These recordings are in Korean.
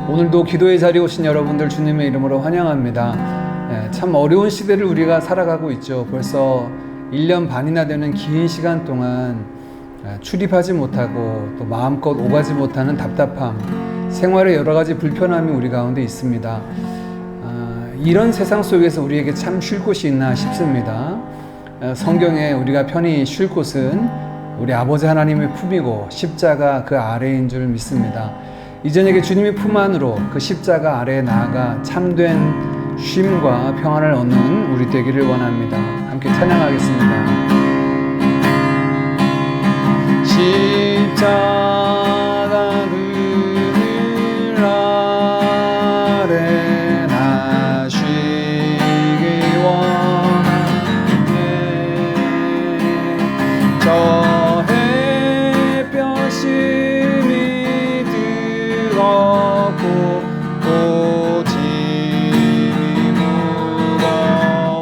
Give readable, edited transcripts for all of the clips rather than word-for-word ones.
오늘도 기도의 자리에 오신 여러분들 주님의 이름으로 환영합니다. 참 어려운 시대를 우리가 살아가고 있죠. 벌써 1년 반이나 되는 긴 시간 동안 출입하지 못하고 또 마음껏 오가지 못하는 답답함, 생활의 여러 가지 불편함이 우리 가운데 있습니다. 이런 세상 속에서 우리에게 참 쉴 곳이 있나 싶습니다. 성경에 우리가 편히 쉴 곳은 우리 아버지 하나님의 품이고 십자가 그 아래인 줄 믿습니다. 이전에게 주님의 품 안으로 그 십자가 아래에 나아가 참된 쉼과 평안을 얻는 우리 되기를 원합니다. 함께 찬양하겠습니다. 십자가 그늘 아래 나 쉬기 원하네. 저 햇볕이 뜨겁고 고집이 무거워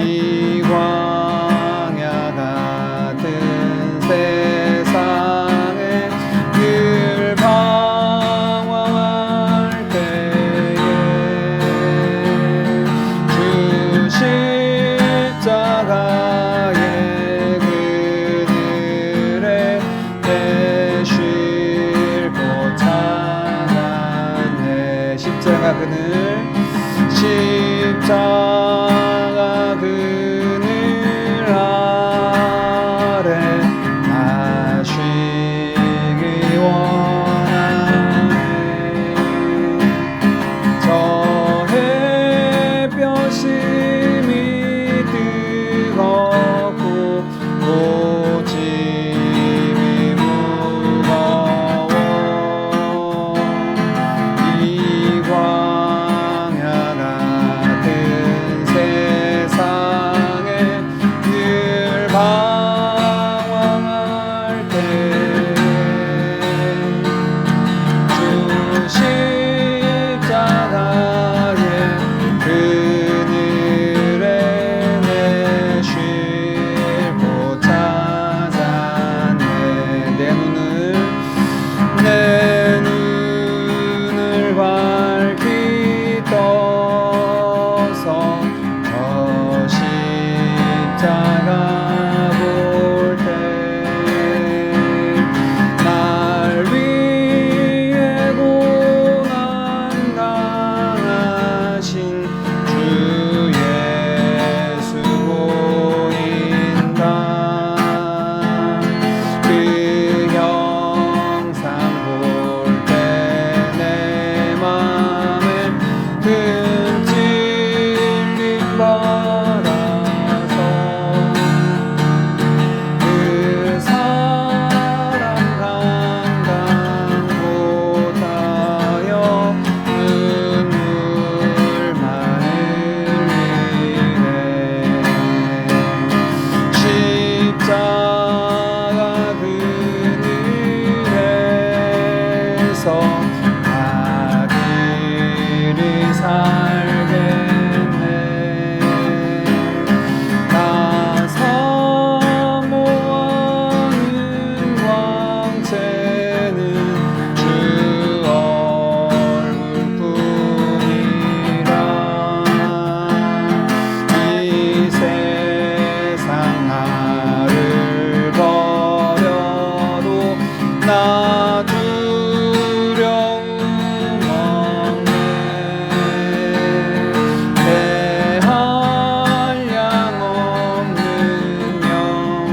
이 광야 같은 세상에 늘 방황할 때에 주 십자가의 그늘에 십자가 그늘 십자가 그늘 아래 나 쉬기 원하네. 저 햇볕이 뜨겁고 고집이 무거워 이 광야 같은 세상에 늘 방황할 때 주 십자가의 그늘에 내 쉴 곳 찾았네. 내 눈을 밝히 떠서 저 십자가 볼 때 날 위해 고난 당하신 주 예수 보인다. 그 형상 볼 때 내 맘에 큰 찔림 받아서 그 사랑 감당 못하여 눈물만 흘리네. 십자가 그늘에서 나 길이 살겠네. 나 사모하는 광채는 주 얼굴뿐이라. 이 세상 나를 버려도 나 두려움 없네. 내 한량 없는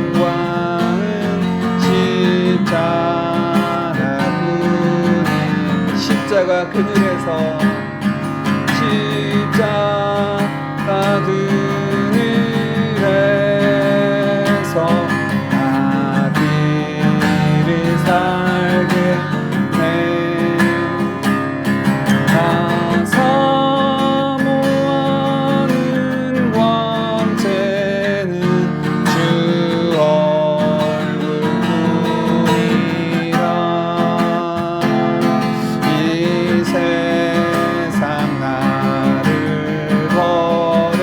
영광은 십자가 그늘에서 십자가 그늘에서 나 길이 살겠네. 나 사모하는 광채는 주 얼굴뿐이라. 이 세상 나를 버려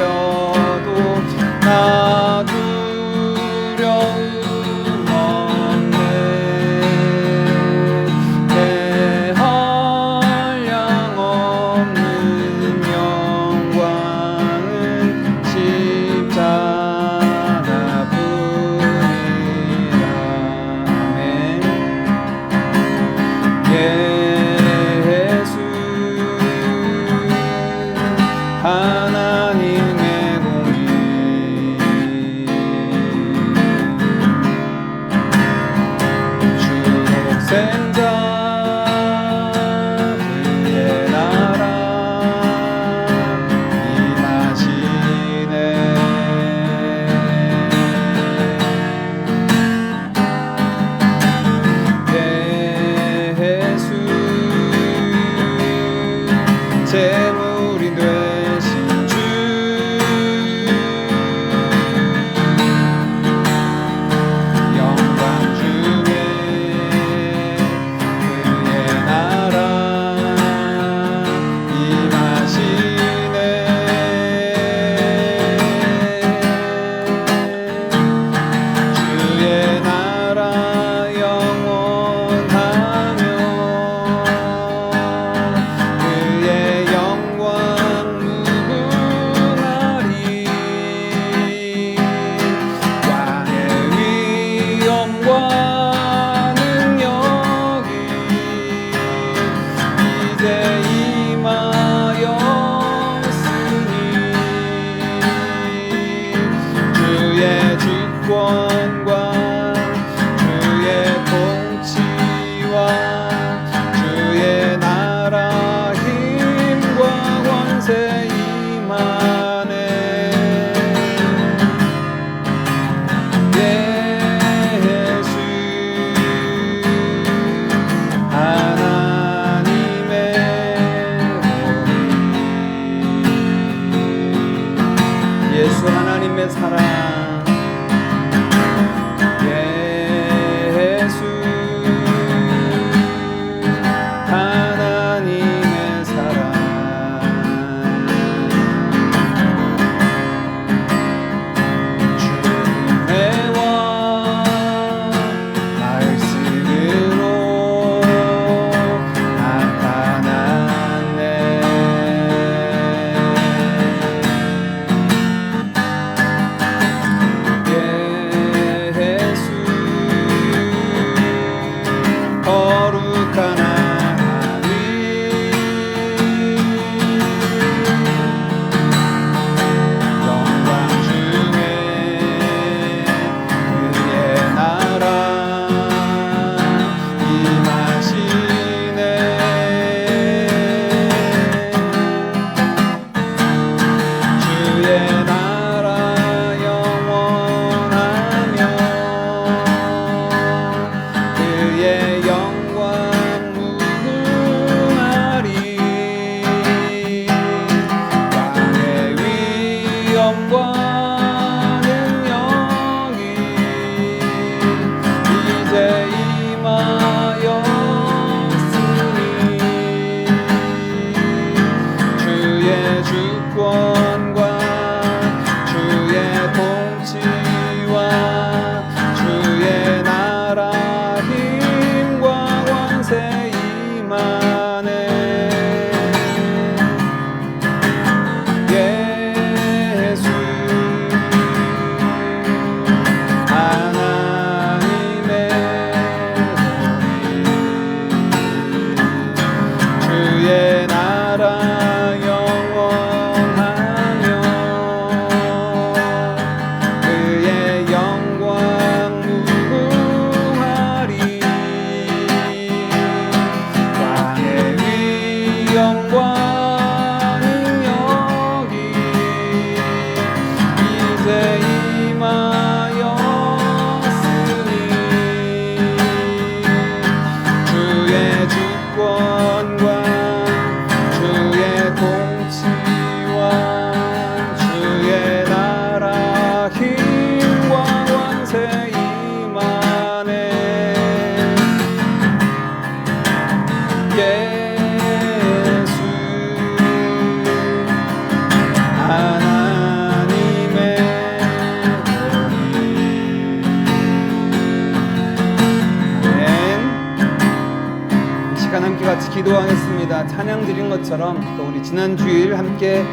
시간 함께 같이 기도하겠습니다. 찬양 드린 것처럼 또 우리 지난 주일 함께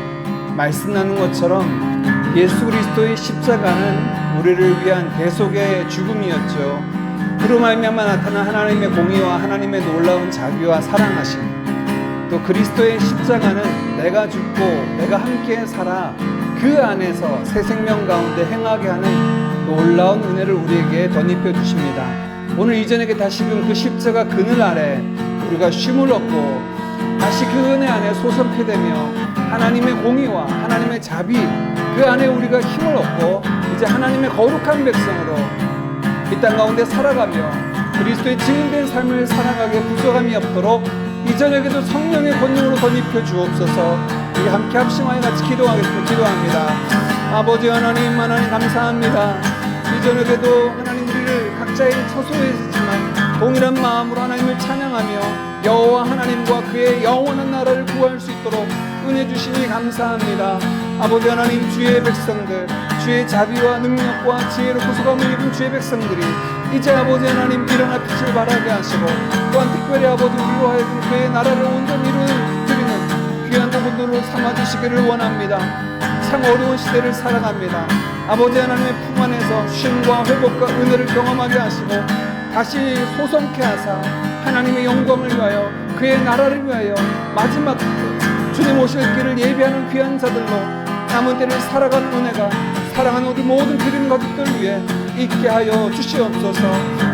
말씀 나눈 것처럼 예수 그리스도의 십자가는 우리를 위한 대속의 죽음이었죠. 그로 말미암아 나타난 하나님의 공의와 하나님의 놀라운 자비와 사랑하심, 또 그리스도의 십자가는 내가 죽고 내가 함께 살아 그 안에서 새 생명 가운데 행하게 하는 놀라운 은혜를 우리에게 덧입혀 주십니다. 오늘 이전에게 다시금 그 십자가 그늘 아래 우리가 쉼을 얻고 다시 그 은혜 안에 소성케 되며 하나님의 공의와 하나님의 자비 그 안에 우리가 힘을 얻고 이제 하나님의 거룩한 백성으로 이 땅 가운데 살아가며 그리스도의 증인된 삶을 살아가게 부족함이 없도록 이전에게도 성령의 권능으로 덧입혀 주옵소서. 우리 함께 합심하여 같이 기도합니다. 아버지 하나님 감사합니다. 이전에게도 하나님 우리를 각자의 처소에 있지만 동일한 마음으로 하나님을 찬양하며 여호와 하나님과 그의 영원한 나라를 구할 수 있도록 은혜 주시니 감사합니다. 아버지 하나님, 주의 백성들, 주의 자비와 능력과 지혜로 구속함을 입은 주의 백성들이 이제 아버지 하나님 일어나 빛을 발하게 하시고 또한 특별히 아버지 우리로 하여금 그의 나라를 온전히 이루는 귀한 도구들로 삼아주시기를 원합니다. 참 어려운 시대를 살아갑니다. 아버지 하나님의 품 안에서 쉼과 회복과 은혜를 경험하게 하시고 다시 소성케 하사 하나님의 영광을 위하여 그의 나라를 위하여 마지막 주님 오실 길을 예비하는 귀한 자들로 남은 때를 살아가는 은혜가 사랑하는 우리 모든 드림 가족들 위해 있게 하여 주시옵소서.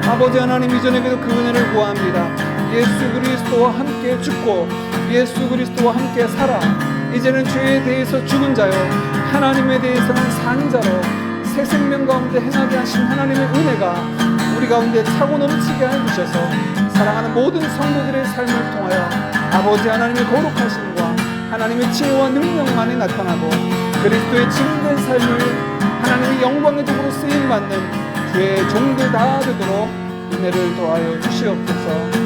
아버지 하나님, 이전에게도 그 은혜를 구합니다. 예수 그리스도와 함께 죽고 예수 그리스도와 함께 살아 이제는 죄에 대해서 죽은 자요 하나님에 대해서는 산 자로 새 생명 가운데 행하게 하신 하나님의 은혜가 우리 가운데 차고 넘치게 해주셔서 사랑하는 모든 성도들의 삶을 통하여 아버지 하나님의 거룩하심과 하나님의 지혜와 능력만이 나타나고 그리스도의 증인된 삶을 하나님의 영광의 도구로 쓰임받는 주의 종들 다 되도록 은혜를 더하여 주시옵소서.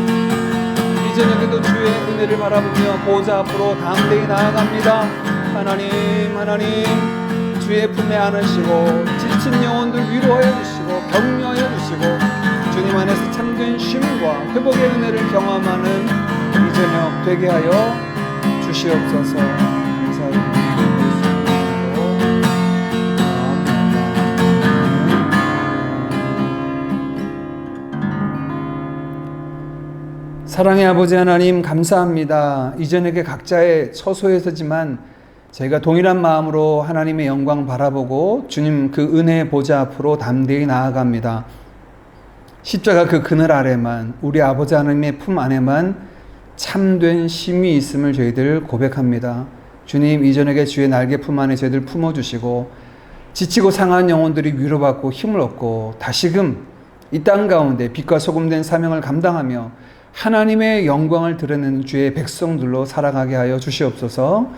이전에도 주의 은혜를 바라보며 보좌 앞으로 담대히 나아갑니다. 하나님 주의 품에 안으시고 지친 영혼들 위로하여 주시고 격려하여 주시고 주님 안에서 참된 쉼과 회복의 은혜를 경험하는 이 저녁 되게 하여 주시옵소서. 감사합니다. 사랑의 아버지 하나님 감사합니다. 이전에게 각자의 처소에서지만 저희가 동일한 마음으로 하나님의 영광 바라보고 주님 그 은혜의 보좌 앞으로 담대히 나아갑니다. 십자가 그 그늘 아래만 우리 아버지 하나님의 품 안에만 참된 쉼이 있음을 저희들 고백합니다. 주님, 이전에게 주의 날개 품 안에 저희들 품어주시고 지치고 상한 영혼들이 위로받고 힘을 얻고 다시금 이 땅 가운데 빛과 소금 된 사명을 감당하며 하나님의 영광을 드러내는 주의 백성들로 살아가게 하여 주시옵소서.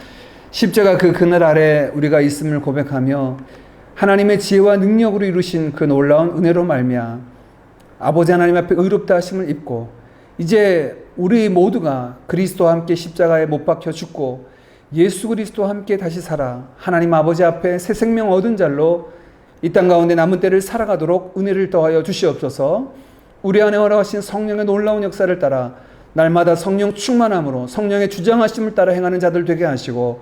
십자가 그 그늘 아래 우리가 있음을 고백하며 하나님의 지혜와 능력으로 이루신 그 놀라운 은혜로 말미암아 아버지 하나님 앞에 의롭다 하심을 입고 이제 우리 모두가 그리스도와 함께 십자가에 못 박혀 죽고 예수 그리스도와 함께 다시 살아 하나님 아버지 앞에 새 생명 얻은 자로 이 땅 가운데 남은 때를 살아가도록 은혜를 더하여 주시옵소서. 우리 안에 허락하신 성령의 놀라운 역사를 따라 날마다 성령 충만함으로 성령의 주장하심을 따라 행하는 자들 되게 하시고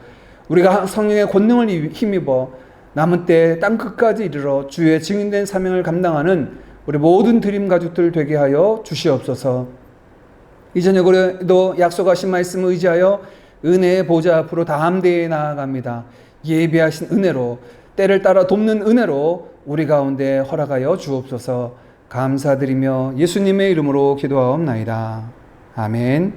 우리가 성령의 권능을 힘입어 남은 때 땅 끝까지 이르러 주의 증인된 사명을 감당하는 우리 모든 드림 가족들 되게 하여 주시옵소서. 이 저녁에도 약속하신 말씀을 의지하여 은혜의 보좌 앞으로 담대히 나아갑니다. 예비하신 은혜로 때를 따라 돕는 은혜로 우리 가운데 허락하여 주옵소서. 감사드리며 예수님의 이름으로 기도하옵나이다. 아멘.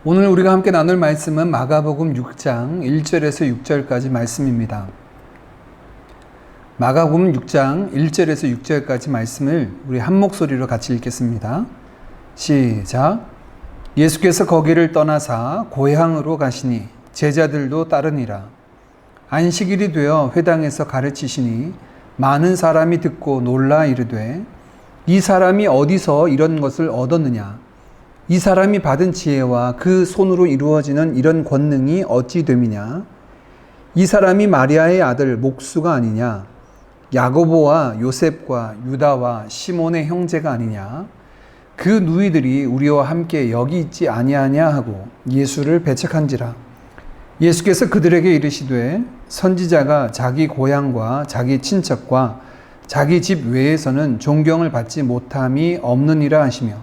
오늘 우리가 함께 나눌 말씀은 마가복음 6장 1절에서 6절까지 말씀입니다. 마가복음 6장 1절에서 6절까지 말씀을 우리 한 목소리로 같이 읽겠습니다. 시작. 예수께서 거기를 떠나사 고향으로 가시니 제자들도 따르니라. 안식일이 되어 회당에서 가르치시니 많은 사람이 듣고 놀라 이르되 이 사람이 어디서 이런 것을 얻었느냐? 이 사람이 받은 지혜와 그 손으로 이루어지는 이런 권능이 어찌 됨이냐? 이 사람이 마리아의 아들 목수가 아니냐? 야고보와 요셉과 유다와 시몬의 형제가 아니냐? 그 누이들이 우리와 함께 여기 있지 아니하냐 하고 예수를 배척한지라. 예수께서 그들에게 이르시되 선지자가 자기 고향과 자기 친척과 자기 집 외에서는 존경을 받지 못함이 없느니라 하시며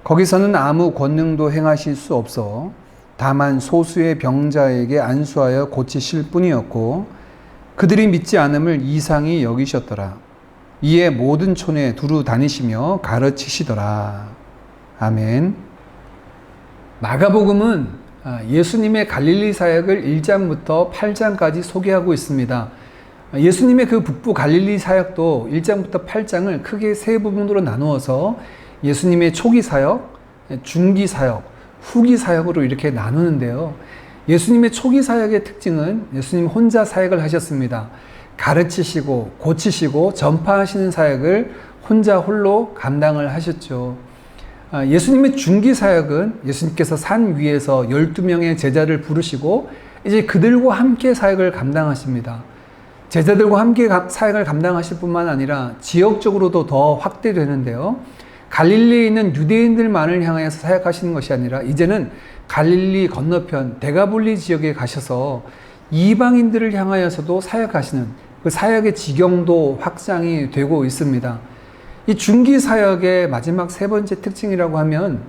거기서는 아무 권능도 행하실 수 없어 다만 소수의 병자에게 안수하여 고치실 뿐이었고 그들이 믿지 않음을 이상히 여기셨더라. 이에 모든 촌에 두루 다니시며 가르치시더라. 아멘. 마가복음은 예수님의 갈릴리 사역을 1장부터 8장까지 소개하고 있습니다. 예수님의 그 북부 갈릴리 사역도 1장부터 8장을 크게 세 부분으로 나누어서 예수님의 초기 사역, 중기 사역, 후기 사역으로 이렇게 나누는데요. 예수님의 초기 사역의 특징은 예수님 혼자 사역을 하셨습니다. 가르치시고 고치시고 전파하시는 사역을 혼자 홀로 감당을 하셨죠. 예수님의 중기 사역은 예수님께서 산 위에서 12명의 제자를 부르시고 이제 그들과 함께 사역을 감당하십니다. 제자들과 함께 사역을 감당하실 뿐만 아니라 지역적으로도 더 확대되는데요. 갈릴리에 있는 유대인들만을 향하여서 사역하시는 것이 아니라 이제는 갈릴리 건너편 데가볼리 지역에 가셔서 이방인들을 향하여서도 사역하시는 그 사역의 지경도 확장이 되고 있습니다. 이 중기 사역의 마지막 세 번째 특징이라고 하면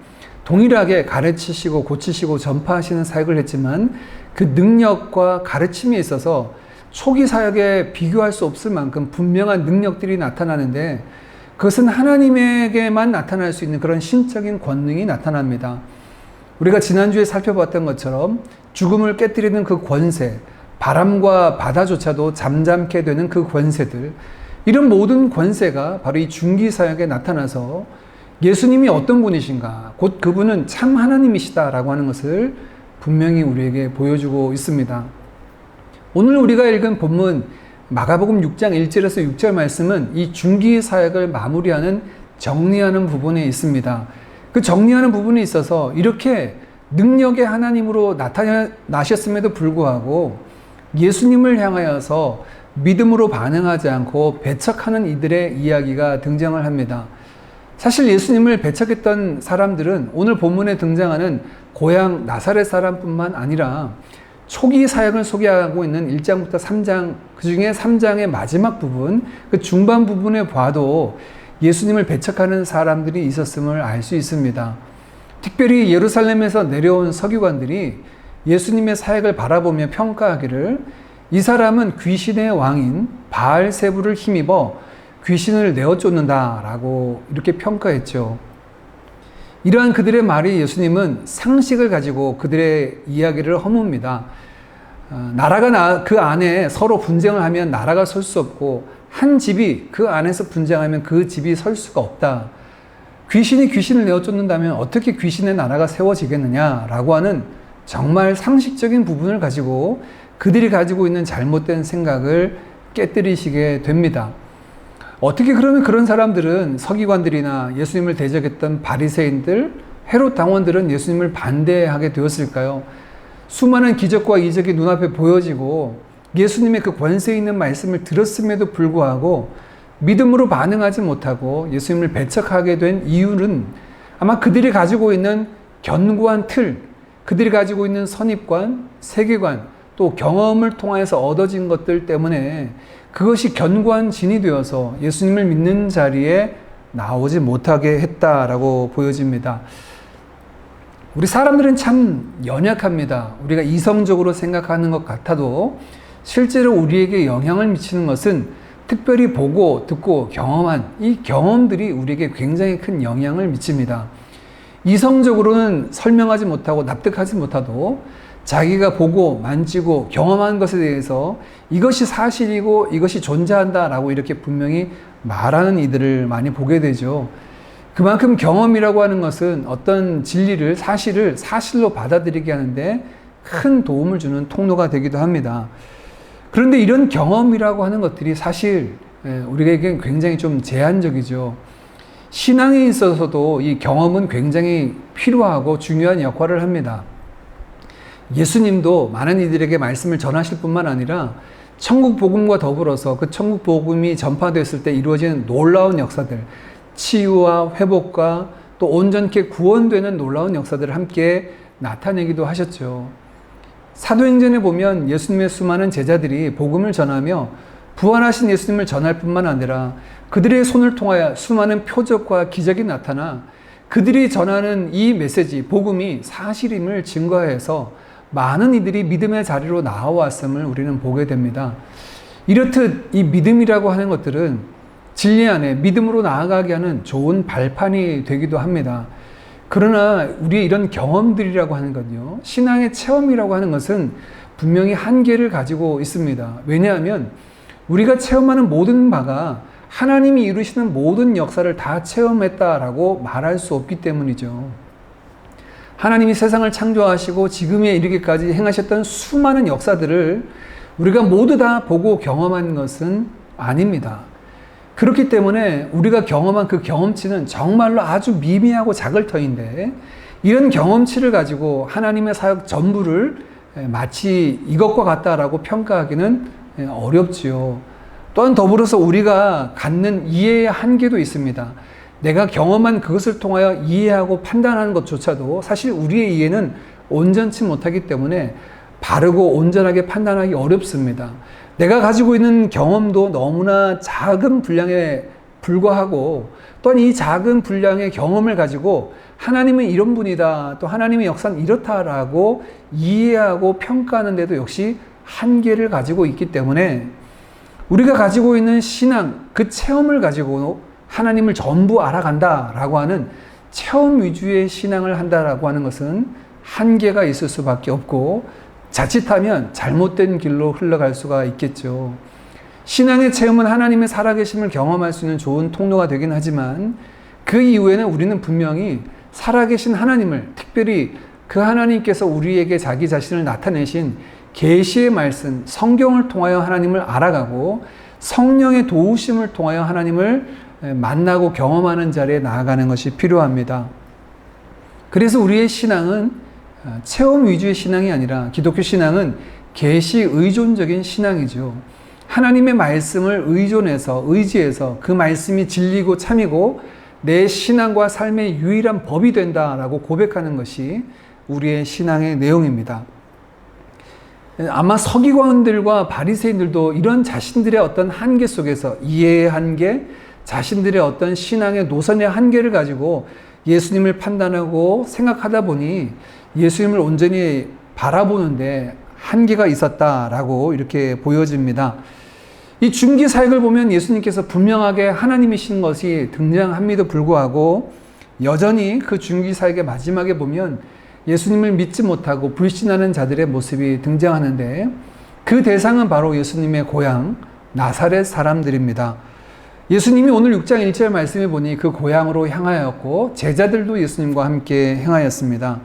동일하게 가르치시고 고치시고 전파하시는 사역을 했지만 그 능력과 가르침에 있어서 초기 사역에 비교할 수 없을 만큼 분명한 능력들이 나타나는데 그것은 하나님에게만 나타날 수 있는 그런 신적인 권능이 나타납니다. 우리가 지난주에 살펴봤던 것처럼 죽음을 깨뜨리는 그 권세, 바람과 바다조차도 잠잠게 되는 그 권세들, 이런 모든 권세가 바로 이 중기 사역에 나타나서 예수님이 어떤 분이신가, 곧 그분은 참 하나님이시다라고 하는 것을 분명히 우리에게 보여주고 있습니다. 오늘 우리가 읽은 본문 마가복음 6장 1절에서 6절 말씀은 이 중기 사역을 마무리하는 정리하는 부분에 있습니다. 그 정리하는 부분에 있어서 이렇게 능력의 하나님으로 나타나셨음에도 불구하고 예수님을 향하여서 믿음으로 반응하지 않고 배척하는 이들의 이야기가 등장을 합니다. 사실 예수님을 배척했던 사람들은 오늘 본문에 등장하는 고향 나사렛 사람뿐만 아니라 초기 사역을 소개하고 있는 1장부터 3장, 그 중에 3장의 마지막 부분, 그 중반 부분에 봐도 예수님을 배척하는 사람들이 있었음을 알 수 있습니다. 특별히 예루살렘에서 내려온 서기관들이 예수님의 사역을 바라보며 평가하기를 이 사람은 귀신의 왕인 바알세부를 힘입어 귀신을 내어쫓는다 라고 이렇게 평가했죠. 이러한 그들의 말이 예수님은 상식을 가지고 그들의 이야기를 허뭅니다. 나라가 그 안에 서로 분쟁을 하면 나라가 설 수 없고 한 집이 그 안에서 분쟁하면 그 집이 설 수가 없다. 귀신이 귀신을 내어쫓는다면 어떻게 귀신의 나라가 세워지겠느냐라고 하는 정말 상식적인 부분을 가지고 그들이 가지고 있는 잘못된 생각을 깨뜨리시게 됩니다. 어떻게 그러면 그런 사람들은 서기관들이나 예수님을 대적했던 바리새인들, 헤롯 당원들은 예수님을 반대하게 되었을까요? 수많은 기적과 이적이 눈앞에 보여지고 예수님의 그 권세 있는 말씀을 들었음에도 불구하고 믿음으로 반응하지 못하고 예수님을 배척하게 된 이유는 아마 그들이 가지고 있는 견고한 틀, 그들이 가지고 있는 선입관, 세계관, 또 경험을 통해서 얻어진 것들 때문에 그것이 견고한 진이 되어서 예수님을 믿는 자리에 나오지 못하게 했다라고 보여집니다. 우리 사람들은 참 연약합니다. 우리가 이성적으로 생각하는 것 같아도 실제로 우리에게 영향을 미치는 것은 특별히 보고 듣고 경험한 이 경험들이 우리에게 굉장히 큰 영향을 미칩니다. 이성적으로는 설명하지 못하고 납득하지 못하도 자기가 보고 만지고 경험한 것에 대해서 이것이 사실이고 이것이 존재한다라고 이렇게 분명히 말하는 이들을 많이 보게 되죠. 그만큼 경험이라고 하는 것은 어떤 진리를, 사실을 사실로 받아들이게 하는데 큰 도움을 주는 통로가 되기도 합니다. 그런데 이런 경험이라고 하는 것들이 사실 우리에게 굉장히 좀 제한적이죠. 신앙에 있어서도 이 경험은 굉장히 필요하고 중요한 역할을 합니다. 예수님도 많은 이들에게 말씀을 전하실 뿐만 아니라 천국 복음과 더불어서 그 천국 복음이 전파됐을 때 이루어지는 놀라운 역사들, 치유와 회복과 또 온전케 구원되는 놀라운 역사들을 함께 나타내기도 하셨죠. 사도행전에 보면 예수님의 수많은 제자들이 복음을 전하며 부활하신 예수님을 전할 뿐만 아니라 그들의 손을 통하여 수많은 표적과 기적이 나타나 그들이 전하는 이 메시지, 복음이 사실임을 증거해서 많은 이들이 믿음의 자리로 나와왔음을 우리는 보게 됩니다. 이렇듯 이 믿음이라고 하는 것들은 진리 안에 믿음으로 나아가게 하는 좋은 발판이 되기도 합니다. 그러나 우리의 이런 경험들이라고 하는 건요, 신앙의 체험이라고 하는 것은 분명히 한계를 가지고 있습니다. 왜냐하면 우리가 체험하는 모든 바가 하나님이 이루시는 모든 역사를 다 체험했다라고 말할 수 없기 때문이죠. 하나님이 세상을 창조하시고 지금에 이르기까지 행하셨던 수많은 역사들을 우리가 모두 다 보고 경험한 것은 아닙니다. 그렇기 때문에 우리가 경험한 그 경험치는 정말로 아주 미미하고 작을 터인데, 이런 경험치를 가지고 하나님의 사역 전부를 마치 이것과 같다라고 평가하기는 어렵지요. 또한 더불어서 우리가 갖는 이해의 한계도 있습니다. 내가 경험한 그것을 통하여 이해하고 판단하는 것조차도 사실 우리의 이해는 온전치 못하기 때문에 바르고 온전하게 판단하기 어렵습니다. 내가 가지고 있는 경험도 너무나 작은 분량에 불과하고, 또한 이 작은 분량의 경험을 가지고 하나님은 이런 분이다, 또 하나님의 역사는 이렇다라고 이해하고 평가하는 데도 역시 한계를 가지고 있기 때문에 우리가 가지고 있는 신앙, 그 체험을 가지고 하나님을 전부 알아간다라고 하는 체험 위주의 신앙을 한다라고 하는 것은 한계가 있을 수밖에 없고, 자칫하면 잘못된 길로 흘러갈 수가 있겠죠. 신앙의 체험은 하나님의 살아계심을 경험할 수 있는 좋은 통로가 되긴 하지만, 그 이후에는 우리는 분명히 살아계신 하나님을, 특별히 그 하나님께서 우리에게 자기 자신을 나타내신 계시의 말씀, 성경을 통하여 하나님을 알아가고 성령의 도우심을 통하여 하나님을 만나고 경험하는 자리에 나아가는 것이 필요합니다. 그래서 우리의 신앙은 체험 위주의 신앙이 아니라 기독교 신앙은 계시 의존적인 신앙이죠. 하나님의 말씀을 의지해서 그 말씀이 진리고 참이고 내 신앙과 삶의 유일한 법이 된다라고 고백하는 것이 우리의 신앙의 내용입니다. 아마 서기관들과 바리새인들도 이런 자신들의 어떤 한계 속에서, 이해의 한계, 자신들의 어떤 신앙의 노선의 한계를 가지고 예수님을 판단하고 생각하다 보니 예수님을 온전히 바라보는데 한계가 있었다라고 이렇게 보여집니다. 이 중기 사역을 보면 예수님께서 분명하게 하나님이신 것이 등장함에도 불구하고 여전히 그 중기 사역의 마지막에 보면 예수님을 믿지 못하고 불신하는 자들의 모습이 등장하는데, 그 대상은 바로 예수님의 고향 나사렛 사람들입니다. 예수님이 오늘 6장 1절 말씀해 보니 그 고향으로 향하였고 제자들도 예수님과 함께 행하였습니다.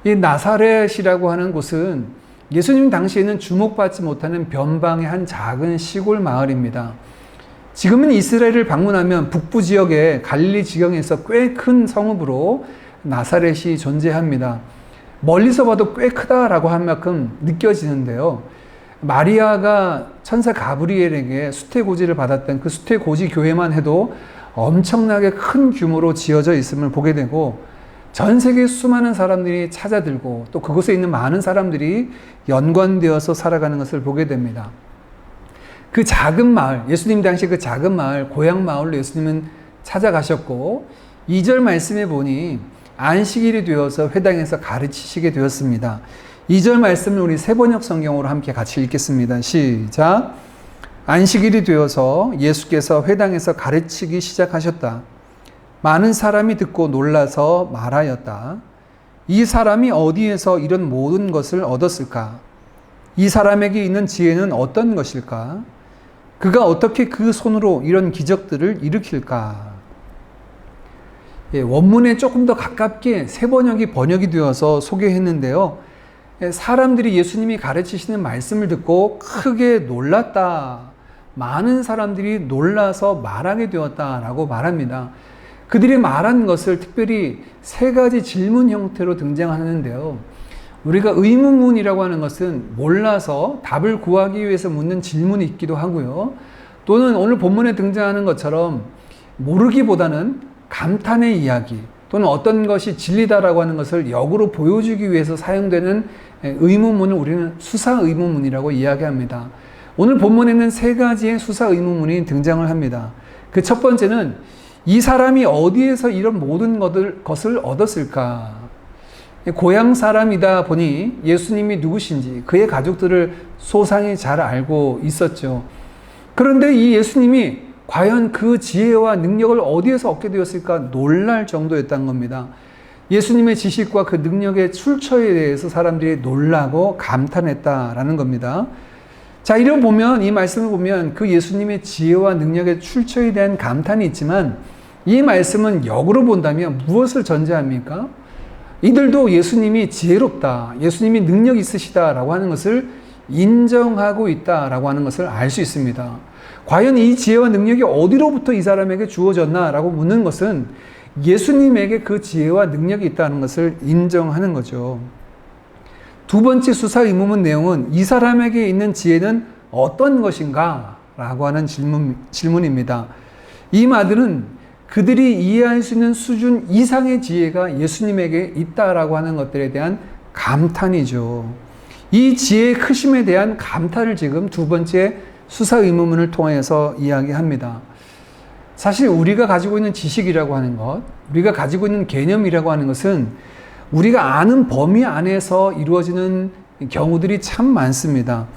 이 나사렛이라고 하는 곳은 예수님 당시에는 주목받지 못하는 변방의 한 작은 시골 마을입니다. 지금은 이스라엘을 방문하면 북부 지역의 갈릴리 지경에서 꽤 큰 성읍으로 나사렛이 존재합니다. 멀리서 봐도 꽤 크다라고 한 만큼 느껴지는데요. 마리아가 천사 가브리엘에게 수태고지를 받았던 그 수태고지 교회만 해도 엄청나게 큰 규모로 지어져 있음을 보게 되고, 전 세계 수많은 사람들이 찾아들고 또 그곳에 있는 많은 사람들이 연관되어서 살아가는 것을 보게 됩니다. 그 작은 마을, 예수님 당시 그 작은 마을, 고향 마을로 예수님은 찾아가셨고, 2절 말씀에 보니 안식일이 되어서 회당에서 가르치시게 되었습니다. 2절 말씀을 우리 세번역 성경으로 함께 같이 읽겠습니다. 시작. 안식일이 되어서 예수께서 회당에서 가르치기 시작하셨다. 많은 사람이 듣고 놀라서 말하였다. 이 사람이 어디에서 이런 모든 것을 얻었을까? 이 사람에게 있는 지혜는 어떤 것일까? 그가 어떻게 그 손으로 이런 기적들을 일으킬까? 원문에 조금 더 가깝게 세번역이 번역이 되어서 소개했는데요. 사람들이 예수님이 가르치시는 말씀을 듣고 크게 놀랐다. 많은 사람들이 놀라서 말하게 되었다라고 말합니다. 그들이 말한 것을 특별히 세 가지 질문 형태로 등장하는데요. 우리가 의문문이라고 하는 것은 몰라서 답을 구하기 위해서 묻는 질문이 있기도 하고요. 또는 오늘 본문에 등장하는 것처럼 모르기보다는 감탄의 이야기, 또는 어떤 것이 진리다라고 하는 것을 역으로 보여주기 위해서 사용되는 의문문을 우리는 수사 의문문이라고 이야기합니다. 오늘 본문에는 세 가지의 수사 의문문이 등장을 합니다. 그 첫 번째는 이 사람이 어디에서 이런 모든 것을 얻었을까? 고향 사람이다 보니 예수님이 누구신지 그의 가족들을 소상히 잘 알고 있었죠. 그런데 이 예수님이 과연 그 지혜와 능력을 어디에서 얻게 되었을까 놀랄 정도였다는 겁니다. 예수님의 지식과 그 능력의 출처에 대해서 사람들이 놀라고 감탄했다라는 겁니다. 자, 이 말씀을 보면 그 예수님의 지혜와 능력의 출처에 대한 감탄이 있지만 이 말씀은 역으로 본다면 무엇을 전제합니까? 이들도 예수님이 지혜롭다, 예수님이 능력 있으시다라고 하는 것을 인정하고 있다라고 하는 것을 알 수 있습니다. 과연 이 지혜와 능력이 어디로부터 이 사람에게 주어졌나라고 묻는 것은 예수님에게 그 지혜와 능력이 있다는 것을 인정하는 거죠. 두 번째 수사 의문문 내용은 이 사람에게 있는 지혜는 어떤 것인가? 라고 하는 질문입니다. 이 말들은 그들이 이해할 수 있는 수준 이상의 지혜가 예수님에게 있다라고 하는 것들에 대한 감탄이죠. 이 지혜의 크심에 대한 감탄을 지금 두 번째 수사 의문문을 통해서 이야기합니다. 사실 우리가 가지고 있는 지식이라고 하는 것, 우리가 가지고 있는 개념이라고 하는 것은 우리가 아는 범위 안에서 이루어지는 경우들이 참 많습니다.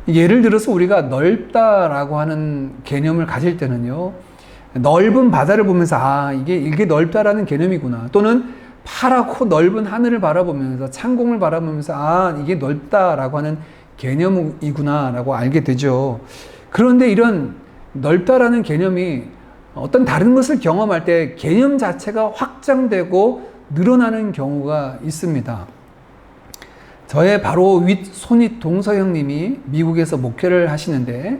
예를 들어서 우리가 넓다라고 하는 개념을 가질 때는요, 넓은 바다를 보면서 이게 넓다라는 개념이구나. 또는 파랗고 넓은 하늘을 바라보면서 창공을 바라보면서 이게 넓다라고 하는 개념이구나라고 알게 되죠. 그런데 이런 넓다라는 개념이 어떤 다른 것을 경험할 때 개념 자체가 확장되고 늘어나는 경우가 있습니다. 저의 바로 윗 손윗 동서형님이 미국에서 목회를 하시는데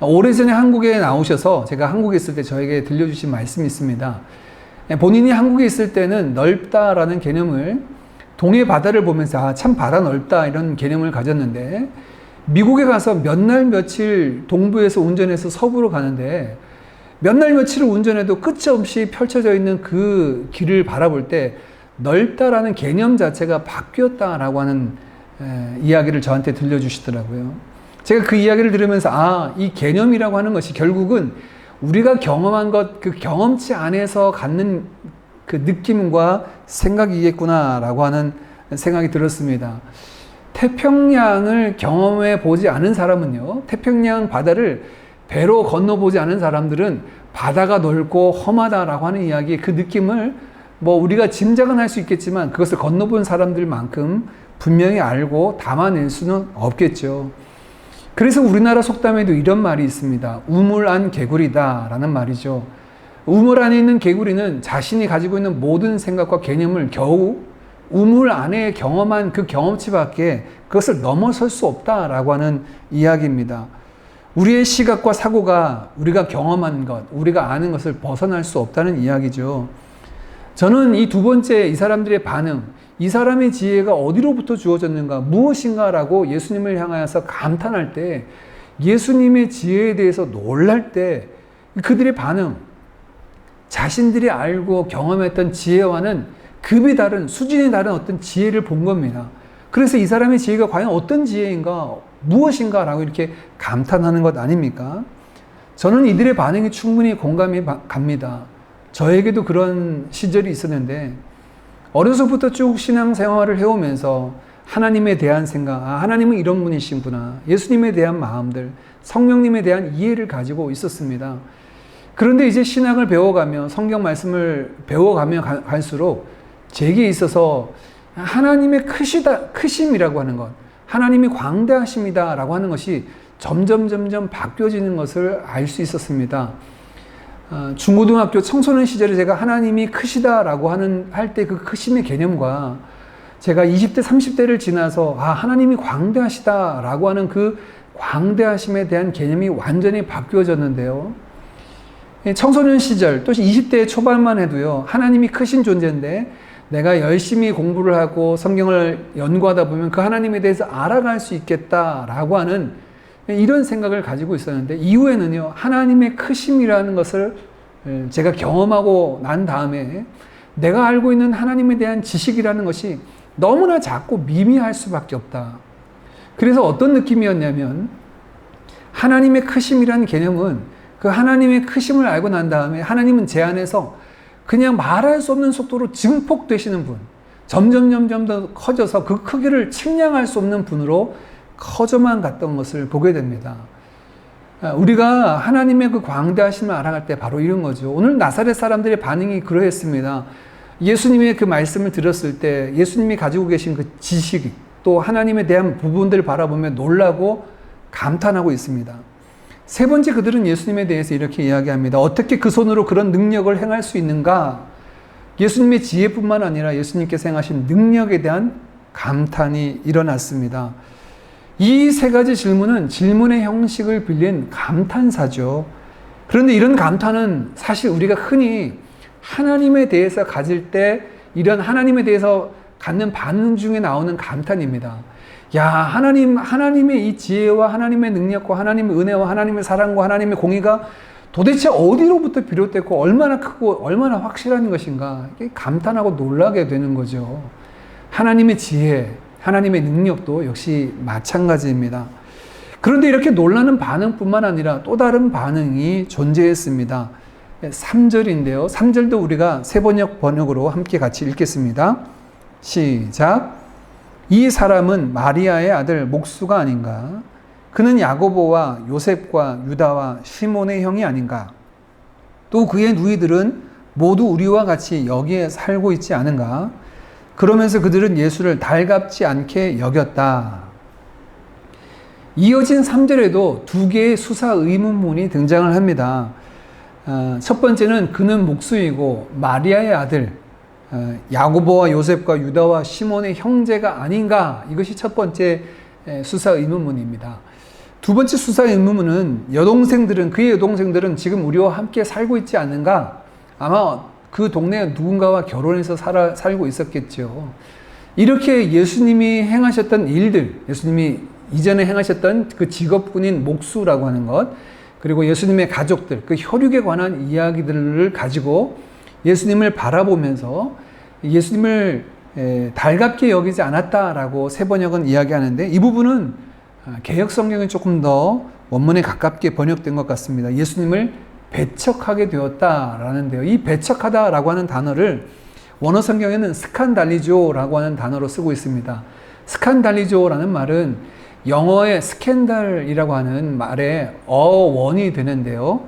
오래전에 한국에 나오셔서 제가 한국에 있을 때 저에게 들려주신 말씀이 있습니다. 본인이 한국에 있을 때는 넓다라는 개념을 동해 바다를 보면서 참 바다 넓다 이런 개념을 가졌는데 미국에 가서 몇 날 며칠 동부에서 운전해서 서부로 가는데 몇 날 며칠을 운전해도 끝이 없이 펼쳐져 있는 그 길을 바라볼 때 넓다라는 개념 자체가 바뀌었다라고 하는 이야기를 저한테 들려주시더라고요. 제가 그 이야기를 들으면서 이 개념이라고 하는 것이 결국은 우리가 경험한 것, 그 경험치 안에서 갖는 그 느낌과 생각이겠구나라고 하는 생각이 들었습니다. 태평양을 경험해 보지 않은 사람은요, 태평양 바다를 배로 건너보지 않은 사람들은 바다가 넓고 험하다라고 하는 이야기, 그 느낌을 우리가 짐작은 할 수 있겠지만 그것을 건너본 사람들만큼 분명히 알고 담아낼 수는 없겠죠. 그래서 우리나라 속담에도 이런 말이 있습니다. 우물 안 개구리다 라는 말이죠. 우물 안에 있는 개구리는 자신이 가지고 있는 모든 생각과 개념을 겨우 우물 안에 경험한 그 경험치밖에 그것을 넘어설 수 없다라고 하는 이야기입니다. 우리의 시각과 사고가 우리가 경험한 것, 우리가 아는 것을 벗어날 수 없다는 이야기죠. 저는 이 두 번째 이 사람들의 반응, 이 사람의 지혜가 어디로부터 주어졌는가, 무엇인가라고 예수님을 향하여서 감탄할 때, 예수님의 지혜에 대해서 놀랄 때 그들의 반응, 자신들이 알고 경험했던 지혜와는 급이 다른, 수준이 다른 어떤 지혜를 본 겁니다. 그래서 이 사람의 지혜가 과연 어떤 지혜인가, 무엇인가 라고 이렇게 감탄하는 것 아닙니까? 저는 이들의 반응이 충분히 공감이 갑니다. 저에게도 그런 시절이 있었는데 어려서부터 쭉 신앙생활을 해오면서 하나님에 대한 생각, 하나님은 이런 분이시구나, 예수님에 대한 마음들, 성령님에 대한 이해를 가지고 있었습니다. 그런데 이제 신학을 배워가며 성경 말씀을 배워가며 갈수록 제게 있어서 하나님의 크심이라고 하는 것, 하나님이 광대하심이다라고 하는 것이 점점 바뀌어지는 것을 알 수 있었습니다. 중고등학교 청소년 시절에 제가 하나님이 크시다라고 할 때 그 크심의 개념과 제가 20대, 30대를 지나서 하나님이 광대하시다라고 하는 그 광대하심에 대한 개념이 완전히 바뀌어졌는데요. 청소년 시절, 또 20대 초반만 해도요, 하나님이 크신 존재인데 내가 열심히 공부를 하고 성경을 연구하다 보면 그 하나님에 대해서 알아갈 수 있겠다라고 하는 이런 생각을 가지고 있었는데, 이후에는요, 하나님의 크심이라는 것을 제가 경험하고 난 다음에 내가 알고 있는 하나님에 대한 지식이라는 것이 너무나 작고 미미할 수밖에 없다. 그래서 어떤 느낌이었냐면 하나님의 크심이라는 개념은 그 하나님의 크심을 알고 난 다음에 하나님은 제 안에서 그냥 말할 수 없는 속도로 증폭되시는 분, 점점 더 커져서 그 크기를 측량할 수 없는 분으로 커져만 갔던 것을 보게 됩니다. 우리가 하나님의 그 광대하심을 알아갈 때 바로 이런 거죠. 오늘 나사렛 사람들의 반응이 그러했습니다. 예수님의 그 말씀을 들었을 때 예수님이 가지고 계신 그 지식, 또 하나님에 대한 부분들을 바라보며 놀라고 감탄하고 있습니다. 세 번째, 그들은 예수님에 대해서 이렇게 이야기합니다. 어떻게 그 손으로 그런 능력을 행할 수 있는가? 예수님의 지혜뿐만 아니라 예수님께서 행하신 능력에 대한 감탄이 일어났습니다. 이 세 가지 질문은 질문의 형식을 빌린 감탄사죠. 그런데 이런 감탄은 사실 우리가 흔히 하나님에 대해서 가질 때 이런 하나님에 대해서 갖는 반응 중에 나오는 감탄입니다. 야, 하나님의 이 지혜와 하나님의 능력과 하나님의 은혜와 하나님의 사랑과 하나님의 공의가 도대체 어디로부터 비롯됐고 얼마나 크고 얼마나 확실한 것인가, 감탄하고 놀라게 되는 거죠. 하나님의 지혜, 하나님의 능력도 역시 마찬가지입니다. 그런데 이렇게 놀라는 반응뿐만 아니라 또 다른 반응이 존재했습니다. 3절인데요. 3절도 우리가 번역으로 함께 같이 읽겠습니다. 시작. 이 사람은 마리아의 아들 목수가 아닌가? 그는 야고보와 요셉과 유다와 시몬의 형이 아닌가? 또 그의 누이들은 모두 우리와 같이 여기에 살고 있지 않은가? 그러면서 그들은 예수를 달갑지 않게 여겼다. 이어진 3절에도 두 개의 수사 의문문이 등장을 합니다. 첫 번째는 그는 목수이고 마리아의 아들, 야고보와 요셉과 유다와 시몬의 형제가 아닌가? 이것이 첫 번째 수사 의문문입니다. 두 번째 수사 의문문은 그의 여동생들은 지금 우리와 함께 살고 있지 않는가? 아마 그 동네에 누군가와 결혼해서 살고 있었겠죠. 이렇게 예수님이 행하셨던 일들, 예수님이 이전에 행하셨던 그 직업군인 목수라고 하는 것, 그리고 예수님의 가족들, 그 혈육에 관한 이야기들을 가지고 예수님을 바라보면서 예수님을 달갑게 여기지 않았다라고 세 번역은 이야기하는데, 이 부분은 개역 성경이 조금 더 원문에 가깝게 번역된 것 같습니다. 예수님을 배척하게 되었다라는데요. 이 배척하다라고 하는 단어를 원어 성경에는 스칸달리조라고 하는 단어로 쓰고 있습니다. 스칸달리조라는 말은 영어의 스캔들이라고 하는 말의 어원이 되는데요.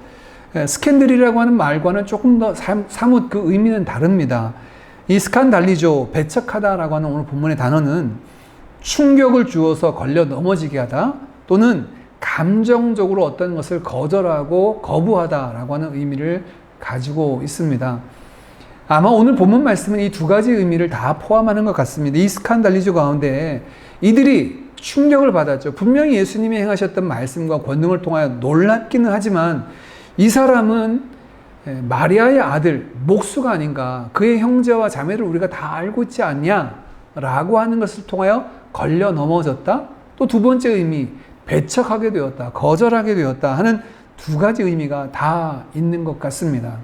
스캔들이라고 하는 말과는 조금 더 사뭇 그 의미는 다릅니다. 이 스칸달리조, 배척하다라고 하는 오늘 본문의 단어는 충격을 주어서 걸려 넘어지게 하다, 또는 감정적으로 어떤 것을 거절하고 거부하다라고 하는 의미를 가지고 있습니다. 아마 오늘 본문 말씀은 이 두 가지 의미를 다 포함하는 것 같습니다. 이 스칸달리조 가운데 이들이 충격을 받았죠. 분명히 예수님이 행하셨던 말씀과 권능을 통하여 놀랍기는 하지만 이 사람은 마리아의 아들, 목수가 아닌가, 그의 형제와 자매를 우리가 다 알고 있지 않냐? 라고 하는 것을 통하여 걸려 넘어졌다. 또 두 번째 의미, 배척하게 되었다, 거절하게 되었다 하는 두 가지 의미가 다 있는 것 같습니다.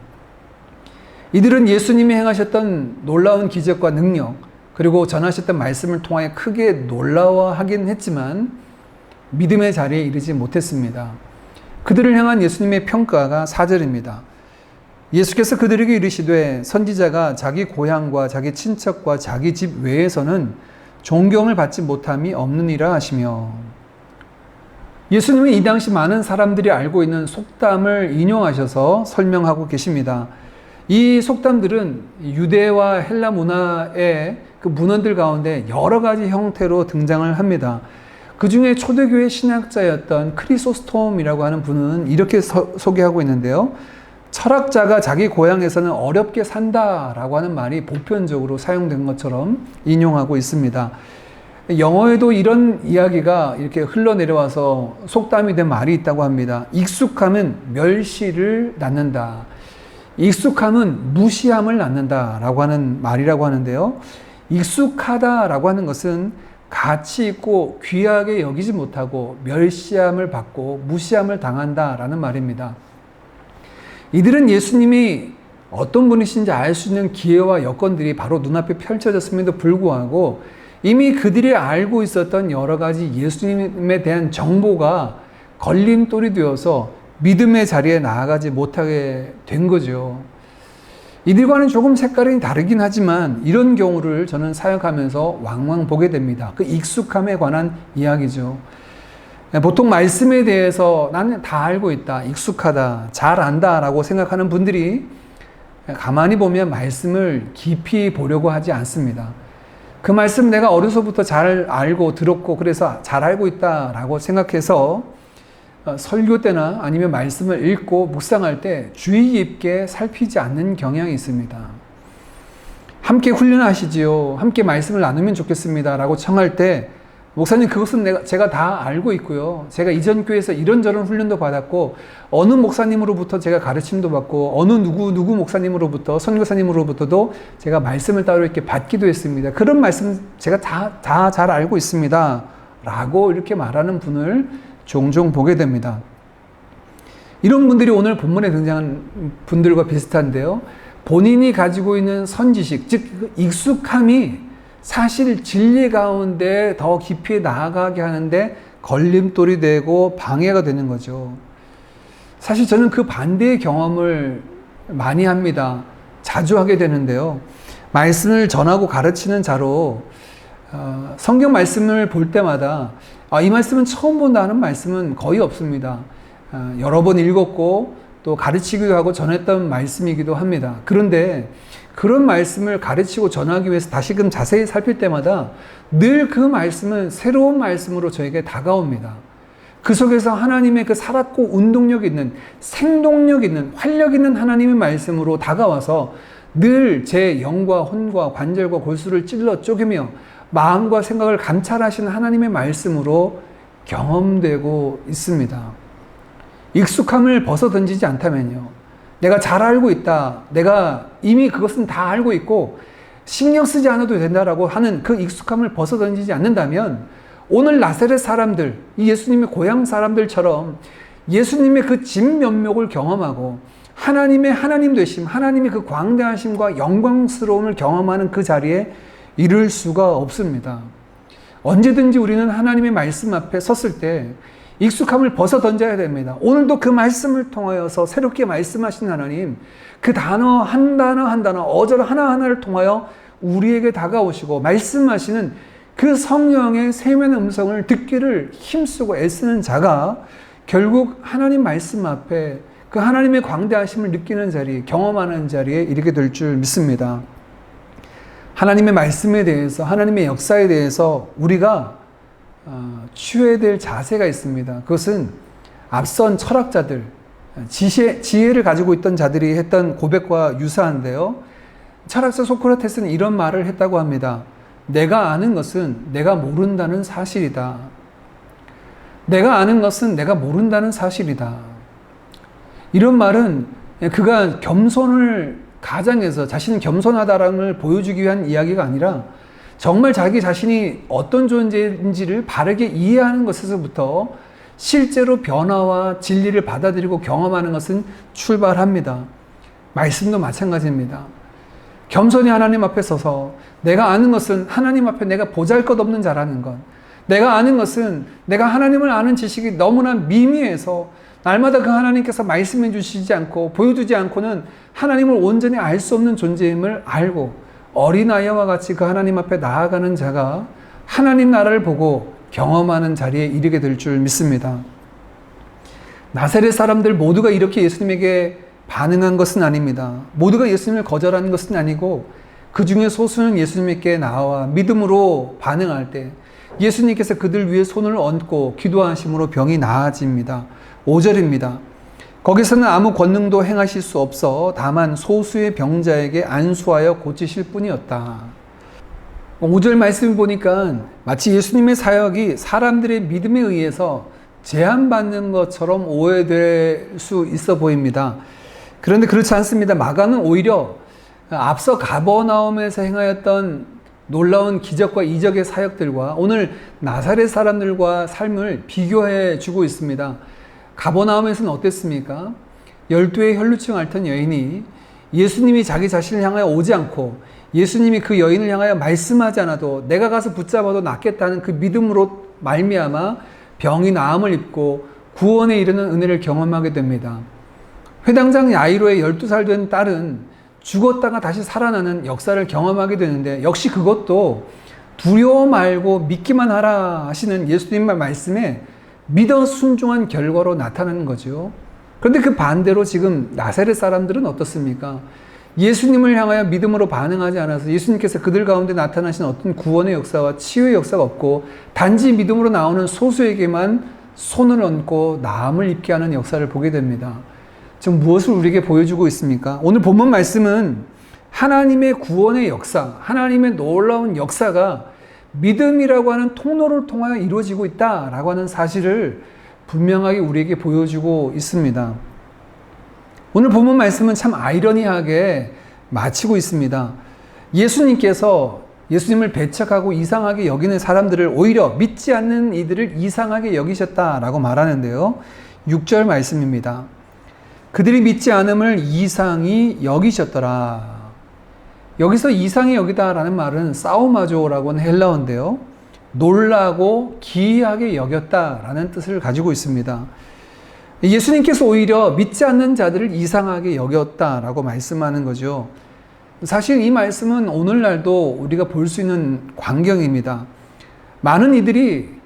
이들은 예수님이 행하셨던 놀라운 기적과 능력, 그리고 전하셨던 말씀을 통하여 크게 놀라워하긴 했지만 믿음의 자리에 이르지 못했습니다. 그들을 향한 예수님의 평가가 4절입니다. 예수께서 그들에게 이르시되 선지자가 자기 고향과 자기 친척과 자기 집 외에서는 존경을 받지 못함이 없느니라 하시며, 예수님은 이 당시 많은 사람들이 알고 있는 속담을 인용하셔서 설명하고 계십니다. 이 속담들은 유대와 헬라 문화의 그 문헌들 가운데 여러 가지 형태로 등장을 합니다. 그 중에 초대교회 신학자였던 크리소스톰이라고 하는 분은 이렇게 소개하고 있는데요. 철학자가 자기 고향에서는 어렵게 산다라고 하는 말이 보편적으로 사용된 것처럼 인용하고 있습니다. 영어에도 이런 이야기가 이렇게 흘러내려와서 속담이 된 말이 있다고 합니다. 익숙함은 멸시를 낳는다. 익숙함은 무시함을 낳는다 라고 하는 말이라고 하는데요. 익숙하다라고 하는 것은 가치 있고 귀하게 여기지 못하고 멸시함을 받고 무시함을 당한다라는 말입니다. 이들은 예수님이 어떤 분이신지 알 수 있는 기회와 여건들이 바로 눈앞에 펼쳐졌음에도 불구하고 이미 그들이 알고 있었던 여러 가지 예수님에 대한 정보가 걸림돌이 되어서 믿음의 자리에 나아가지 못하게 된 거죠. 이들과는 조금 색깔이 다르긴 하지만 이런 경우를 저는 사역하면서 왕왕 보게 됩니다. 그 익숙함에 관한 이야기죠. 보통 말씀에 대해서 나는 다 알고 있다, 익숙하다, 잘 안다 라고 생각하는 분들이 가만히 보면 말씀을 깊이 보려고 하지 않습니다. 그 말씀 내가 어려서부터 잘 알고 들었고 그래서 잘 알고 있다라고 생각해서 설교 때나 아니면 말씀을 읽고 묵상할 때 주의 깊게 살피지 않는 경향이 있습니다. 함께 훈련하시지요. 함께 말씀을 나누면 좋겠습니다. 라고 청할 때 목사님 그것은 제가 다 알고 있고요. 제가 이전 교회에서 이런저런 훈련도 받았고 어느 목사님으로부터 제가 가르침도 받고 어느 누구 목사님으로부터 선교사님으로부터도 제가 말씀을 따로 이렇게 받기도 했습니다. 그런 말씀 제가 다 잘 알고 있습니다. 라고 이렇게 말하는 분을 종종 보게 됩니다. 이런 분들이 오늘 본문에 등장한 분들과 비슷한데요. 본인이 가지고 있는 선지식, 즉 익숙함이 사실 진리 가운데 더 깊이 나아가게 하는데 걸림돌이 되고 방해가 되는 거죠. 사실 저는 그 반대의 경험을 많이 합니다. 자주 하게 되는데요. 말씀을 전하고 가르치는 자로 성경 말씀을 볼 때마다 이 말씀은 처음 본다는 말씀은 거의 없습니다. 여러 번 읽었고 또 가르치기도 하고 전했던 말씀이기도 합니다. 그런데 그런 말씀을 가르치고 전하기 위해서 다시금 자세히 살필 때마다 늘 그 말씀은 새로운 말씀으로 저에게 다가옵니다. 그 속에서 하나님의 그 살았고 운동력 있는, 생동력 있는, 활력 있는 하나님의 말씀으로 다가와서 늘 제 영과 혼과 관절과 골수를 찔러 쪼개며 마음과 생각을 감찰하시는 하나님의 말씀으로 경험되고 있습니다. 익숙함을 벗어던지지 않다면요. 내가 잘 알고 있다. 내가 이미 그것은 다 알고 있고 신경 쓰지 않아도 된다라고 하는 그 익숙함을 벗어던지지 않는다면 오늘 나사렛 사람들, 이 예수님의 고향 사람들처럼 예수님의 그 진면목을 경험하고 하나님의 하나님 되심, 하나님의 그 광대하심과 영광스러움을 경험하는 그 자리에 이를 수가 없습니다. 언제든지 우리는 하나님의 말씀 앞에 섰을 때 익숙함을 벗어 던져야 됩니다. 오늘도 그 말씀을 통하여서 새롭게 말씀하신 하나님, 그 단어 한 단어, 어절 하나하나를 통하여 우리에게 다가오시고 말씀하시는 그 성령의 세미한 음성을 듣기를 힘쓰고 애쓰는 자가 결국 하나님 말씀 앞에 그 하나님의 광대하심을 느끼는 자리, 경험하는 자리에 이르게 될 줄 믿습니다. 하나님의 말씀에 대해서, 하나님의 역사에 대해서 우리가 취해야 될 자세가 있습니다. 그것은 앞선 철학자들, 지혜를 가지고 있던 자들이 했던 고백과 유사한데요. 철학자 소크라테스는 이런 말을 했다고 합니다. 내가 아는 것은 내가 모른다는 사실이다. 내가 아는 것은 내가 모른다는 사실이다. 이런 말은 그가 겸손을 가장해서 자신은 겸손하다라는 걸 보여주기 위한 이야기가 아니라 정말 자기 자신이 어떤 존재인지를 바르게 이해하는 것에서부터 실제로 변화와 진리를 받아들이고 경험하는 것은 출발합니다. 말씀도 마찬가지입니다. 겸손히 하나님 앞에 서서 내가 아는 것은 하나님 앞에 내가 보잘것없는 자라는 것, 내가 아는 것은 내가 하나님을 아는 지식이 너무나 미미해서 날마다 그 하나님께서 말씀해 주시지 않고 보여주지 않고는 하나님을 온전히 알 수 없는 존재임을 알고 어린아이와 같이 그 하나님 앞에 나아가는 자가 하나님 나라를 보고 경험하는 자리에 이르게 될 줄 믿습니다. 나사렛 사람들 모두가 이렇게 예수님에게 반응한 것은 아닙니다. 모두가 예수님을 거절하는 것은 아니고 그 중에 소수는 예수님께 나와 믿음으로 반응할 때 예수님께서 그들 위에 손을 얹고 기도하심으로 병이 나아집니다. 5절입니다. 거기서는 아무 권능도 행하실 수 없어 다만 소수의 병자에게 안수하여 고치실 뿐이었다. 5절 말씀 보니까 마치 예수님의 사역이 사람들의 믿음에 의해서 제한받는 것처럼 오해될 수 있어 보입니다. 그런데 그렇지 않습니다. 마가는 오히려 앞서 가버나움에서 행하였던 놀라운 기적과 이적의 사역들과 오늘 나사렛 사람들과 삶을 비교해 주고 있습니다. 가버나움에서는 어땠습니까? 12의 혈루증 앓던 여인이 예수님이 자기 자신을 향하여 오지 않고 예수님이 그 여인을 향하여 말씀하지 않아도 내가 가서 붙잡아도 낫겠다는 그 믿음으로 말미암아 병이 나음을 입고 구원에 이르는 은혜를 경험하게 됩니다. 회당장 야이로의 12살 된 딸은 죽었다가 다시 살아나는 역사를 경험하게 되는데 역시 그것도 두려워 말고 믿기만 하라 하시는 예수님의 말씀에 믿어 순종한 결과로 나타나는 거죠. 그런데 그 반대로 지금 나사렛 사람들은 어떻습니까? 예수님을 향하여 믿음으로 반응하지 않아서 예수님께서 그들 가운데 나타나신 어떤 구원의 역사와 치유의 역사가 없고 단지 믿음으로 나오는 소수에게만 손을 얹고 나음을 입게 하는 역사를 보게 됩니다. 지금 무엇을 우리에게 보여주고 있습니까? 오늘 본문 말씀은 하나님의 구원의 역사, 하나님의 놀라운 역사가 믿음이라고 하는 통로를 통하여 이루어지고 있다라고 하는 사실을 분명하게 우리에게 보여주고 있습니다. 오늘 본문 말씀은 참 아이러니하게 마치고 있습니다. 예수님께서 예수님을 배척하고 이상하게 여기는 사람들을 오히려 믿지 않는 이들을 이상하게 여기셨다라고 말하는데요. 6절 말씀입니다. 그들이 믿지 않음을 이상히 여기셨더라. 여기서 이상히 여기다라는 말은 사우마조라고 하는 헬라어인데요. 놀라고 기이하게 여겼다라는 뜻을 가지고 있습니다. 예수님께서 오히려 믿지 않는 자들을 이상하게 여겼다라고 말씀하는 거죠. 사실 이 말씀은 오늘날도 우리가 볼 수 있는 광경입니다. 많은 이들이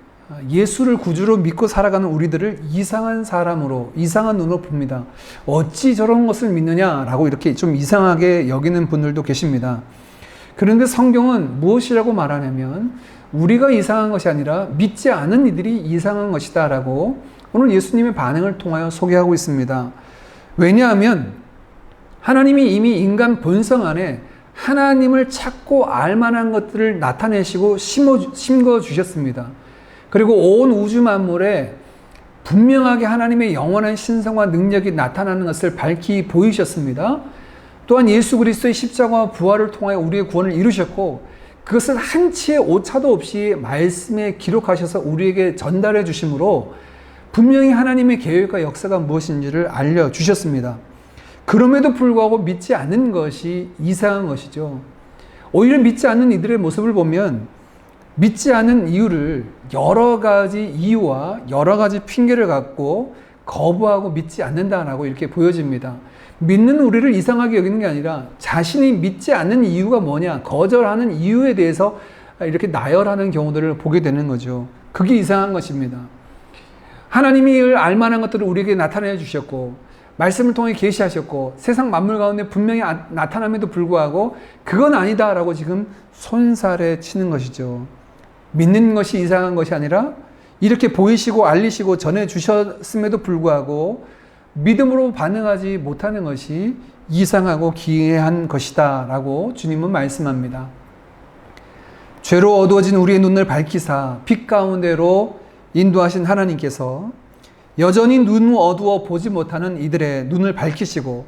예수를 구주로 믿고 살아가는 우리들을 이상한 사람으로, 이상한 눈으로 봅니다. 어찌 저런 것을 믿느냐라고 이렇게 좀 이상하게 여기는 분들도 계십니다. 그런데 성경은 무엇이라고 말하냐면 우리가 이상한 것이 아니라 믿지 않은 이들이 이상한 것이다 라고 오늘 예수님의 반응을 통하여 소개하고 있습니다. 왜냐하면 하나님이 이미 인간 본성 안에 하나님을 찾고 알만한 것들을 나타내시고 심거 주셨습니다. 그리고 온 우주 만물에 분명하게 하나님의 영원한 신성과 능력이 나타나는 것을 밝히 보이셨습니다. 또한 예수 그리스도의 십자가와 부활을 통하여 우리의 구원을 이루셨고 그것을 한치의 오차도 없이 말씀에 기록하셔서 우리에게 전달해 주심으로 분명히 하나님의 계획과 역사가 무엇인지를 알려주셨습니다. 그럼에도 불구하고 믿지 않는 것이 이상한 것이죠. 오히려 믿지 않는 이들의 모습을 보면 믿지 않는 이유를 여러 가지 이유와 여러 가지 핑계를 갖고 거부하고 믿지 않는다라고 이렇게 보여집니다. 믿는 우리를 이상하게 여기는 게 아니라 자신이 믿지 않는 이유가 뭐냐, 거절하는 이유에 대해서 이렇게 나열하는 경우들을 보게 되는 거죠. 그게 이상한 것입니다. 하나님이 알만한 것들을 우리에게 나타내 주셨고 말씀을 통해 계시하셨고 세상 만물 가운데 분명히 나타남에도 불구하고 그건 아니다라고 지금 손살에 치는 것이죠. 믿는 것이 이상한 것이 아니라 이렇게 보이시고 알리시고 전해주셨음에도 불구하고 믿음으로 반응하지 못하는 것이 이상하고 기이한 것이다 라고 주님은 말씀합니다. 죄로 어두워진 우리의 눈을 밝히사 빛 가운데로 인도하신 하나님께서 여전히 눈 어두워 보지 못하는 이들의 눈을 밝히시고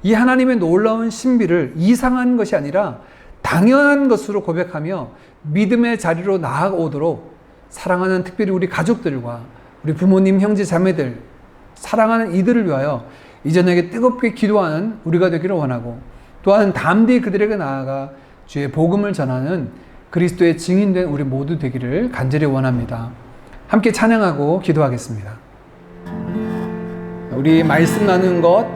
이 하나님의 놀라운 신비를 이상한 것이 아니라 당연한 것으로 고백하며 믿음의 자리로 나아오도록 사랑하는 특별히 우리 가족들과 우리 부모님, 형제, 자매들 사랑하는 이들을 위하여 이 저녁에 뜨겁게 기도하는 우리가 되기를 원하고 또한 담대히 그들에게 나아가 주의 복음을 전하는 그리스도의 증인된 우리 모두 되기를 간절히 원합니다. 함께 찬양하고 기도하겠습니다. 우리 말씀 나누는 것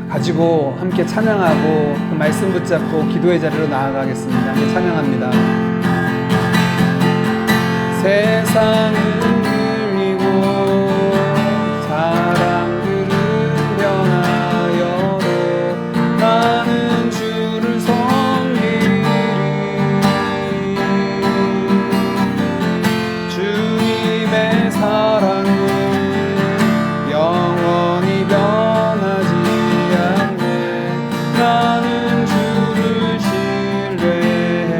가지고 함께 찬양하고 그 말씀 붙잡고 기도의 자리로 나아가겠습니다. 함께 찬양합니다. 세상은 들리고 사람들은 변하여도 나는 주를 섬기리. 주님의 사랑은 영원히 변하지 않네. 나는 주를 신뢰해.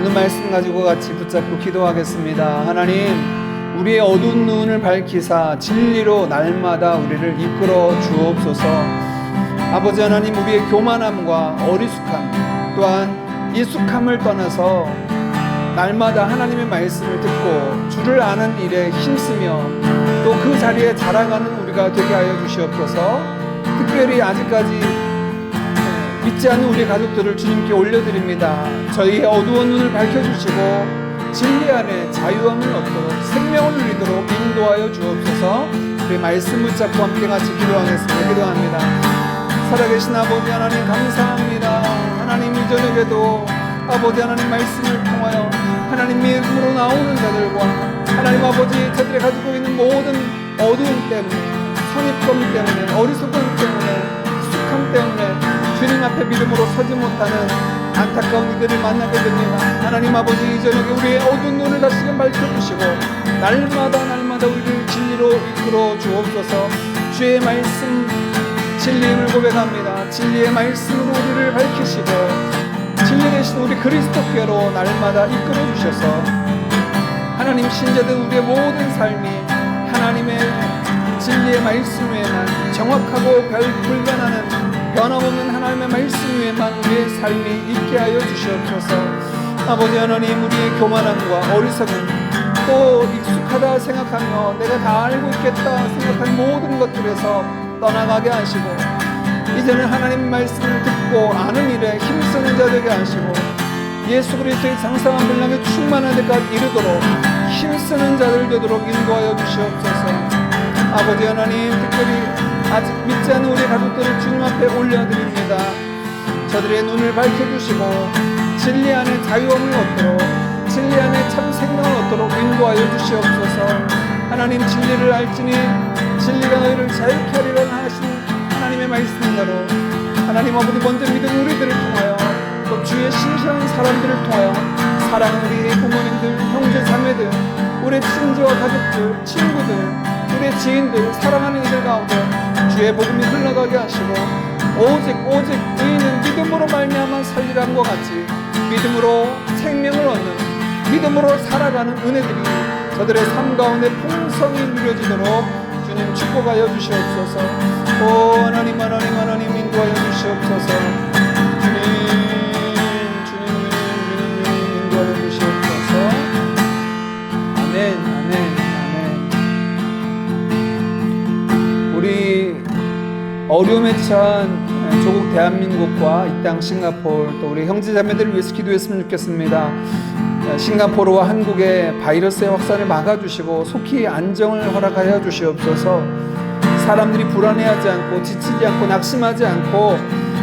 나눈 말씀 가지고 같이 붙잡고 기도하겠습니다. 하나님, 우리의 어두운 눈을 밝히사 진리로 날마다 우리를 이끌어 주옵소서. 아버지 하나님, 우리의 교만함과 어리숙함, 또한 익숙함을 떠나서 날마다 하나님의 말씀을 듣고 주를 아는 일에 힘쓰며 또 그 자리에 자라가는 우리가 되게 하여 주시옵소서. 특별히 아직까지 믿지 않는 우리 가족들을 주님께 올려드립니다. 저희의 어두운 눈을 밝혀주시고 진리 안에 자유함을 얻도록 생명을 누리도록 인도하여 주옵소서. 우리 말씀 붙잡고 함께 같이 기도하겠습니다. 기도합니다. 살아계신 아버지 하나님, 감사합니다. 하나님, 이 저녁에도 아버지 하나님 말씀을 통하여 하나님 믿음으로 나오는 자들과 하나님 아버지, 저들이 가지고 있는 모든 어두움 때문에, 선입견 때문에, 어리석음 때문에, 익숙함 때문에 주님 앞에 믿음으로 서지 못하는 안타까운 이들을 만나게 됩니다. 하나님 아버지, 이 저녁에 우리의 어두운 눈을 다시금 밝혀주시고 날마다 우리를 진리로 이끌어 주옵소서. 주의 말씀 진리임을 고백합니다. 진리의 말씀으로 우리를 밝히시고 진리 되신 우리 그리스도께로 날마다 이끌어 주셔서 하나님 신자된 우리의 모든 삶이 하나님의 진리의 말씀 위에만 정확하고 불변하는 변함없는 하나님의 말씀 위에만 우리의 삶이 있게 하여 주시옵소서. 아버지 하나님, 우리의 교만함과 어리석음, 또 익숙하다 생각하며 내가 다 알고 있겠다 생각한 모든 것들에서 떠나가게 하시고 이제는 하나님 말씀을 듣고 아는 일에 힘쓰는 자 되게 하시고 예수 그리스도의 장성한 분량에 충만한 데까지 이르도록 힘쓰는 자들 되도록 인도하여 주시옵소서. 아버지 하나님, 특별히 아직 믿지 않는 우리 가족들을 주님 앞에 올려드립니다. 저들의 눈을 밝혀주시고 진리 안에 자유함을 얻도록, 진리 안에 참 생명을 얻도록 인도하여 주시옵소서. 하나님, 진리를 알지니 진리가 너희를 자유케 하리라 하신 하나님의 말씀대로 하나님 아버지, 먼저 믿은 우리들을 통하여 또 주의 신실한 사람들을 통하여 사랑하는 우리 부모님들, 형제 자매들, 우리 친지와 가족들, 친구들, 우리 지인들, 사랑하는 이들 가운데 주의 복음이 흘러가게 하시고 오직 의인은 믿음으로 말미암아 살리라는 것 같이 믿음으로 생명을 얻는, 믿음으로 살아가는 은혜들이 저들의 삶 가운데 풍성히 누려지도록 주님 축복하여 주시옵소서. 오 하나님 인도하여 주시옵소서. 주님 인도하여 주시옵소서. 아멘. 우리 어려움에 처한 조국 대한민국과 이 땅 싱가포르, 또 우리 형제자매들을 위해서 기도했으면 좋겠습니다. 싱가포르와 한국의 바이러스의 확산을 막아주시고 속히 안정을 허락하여 주시옵소서. 사람들이 불안해하지 않고 지치지 않고 낙심하지 않고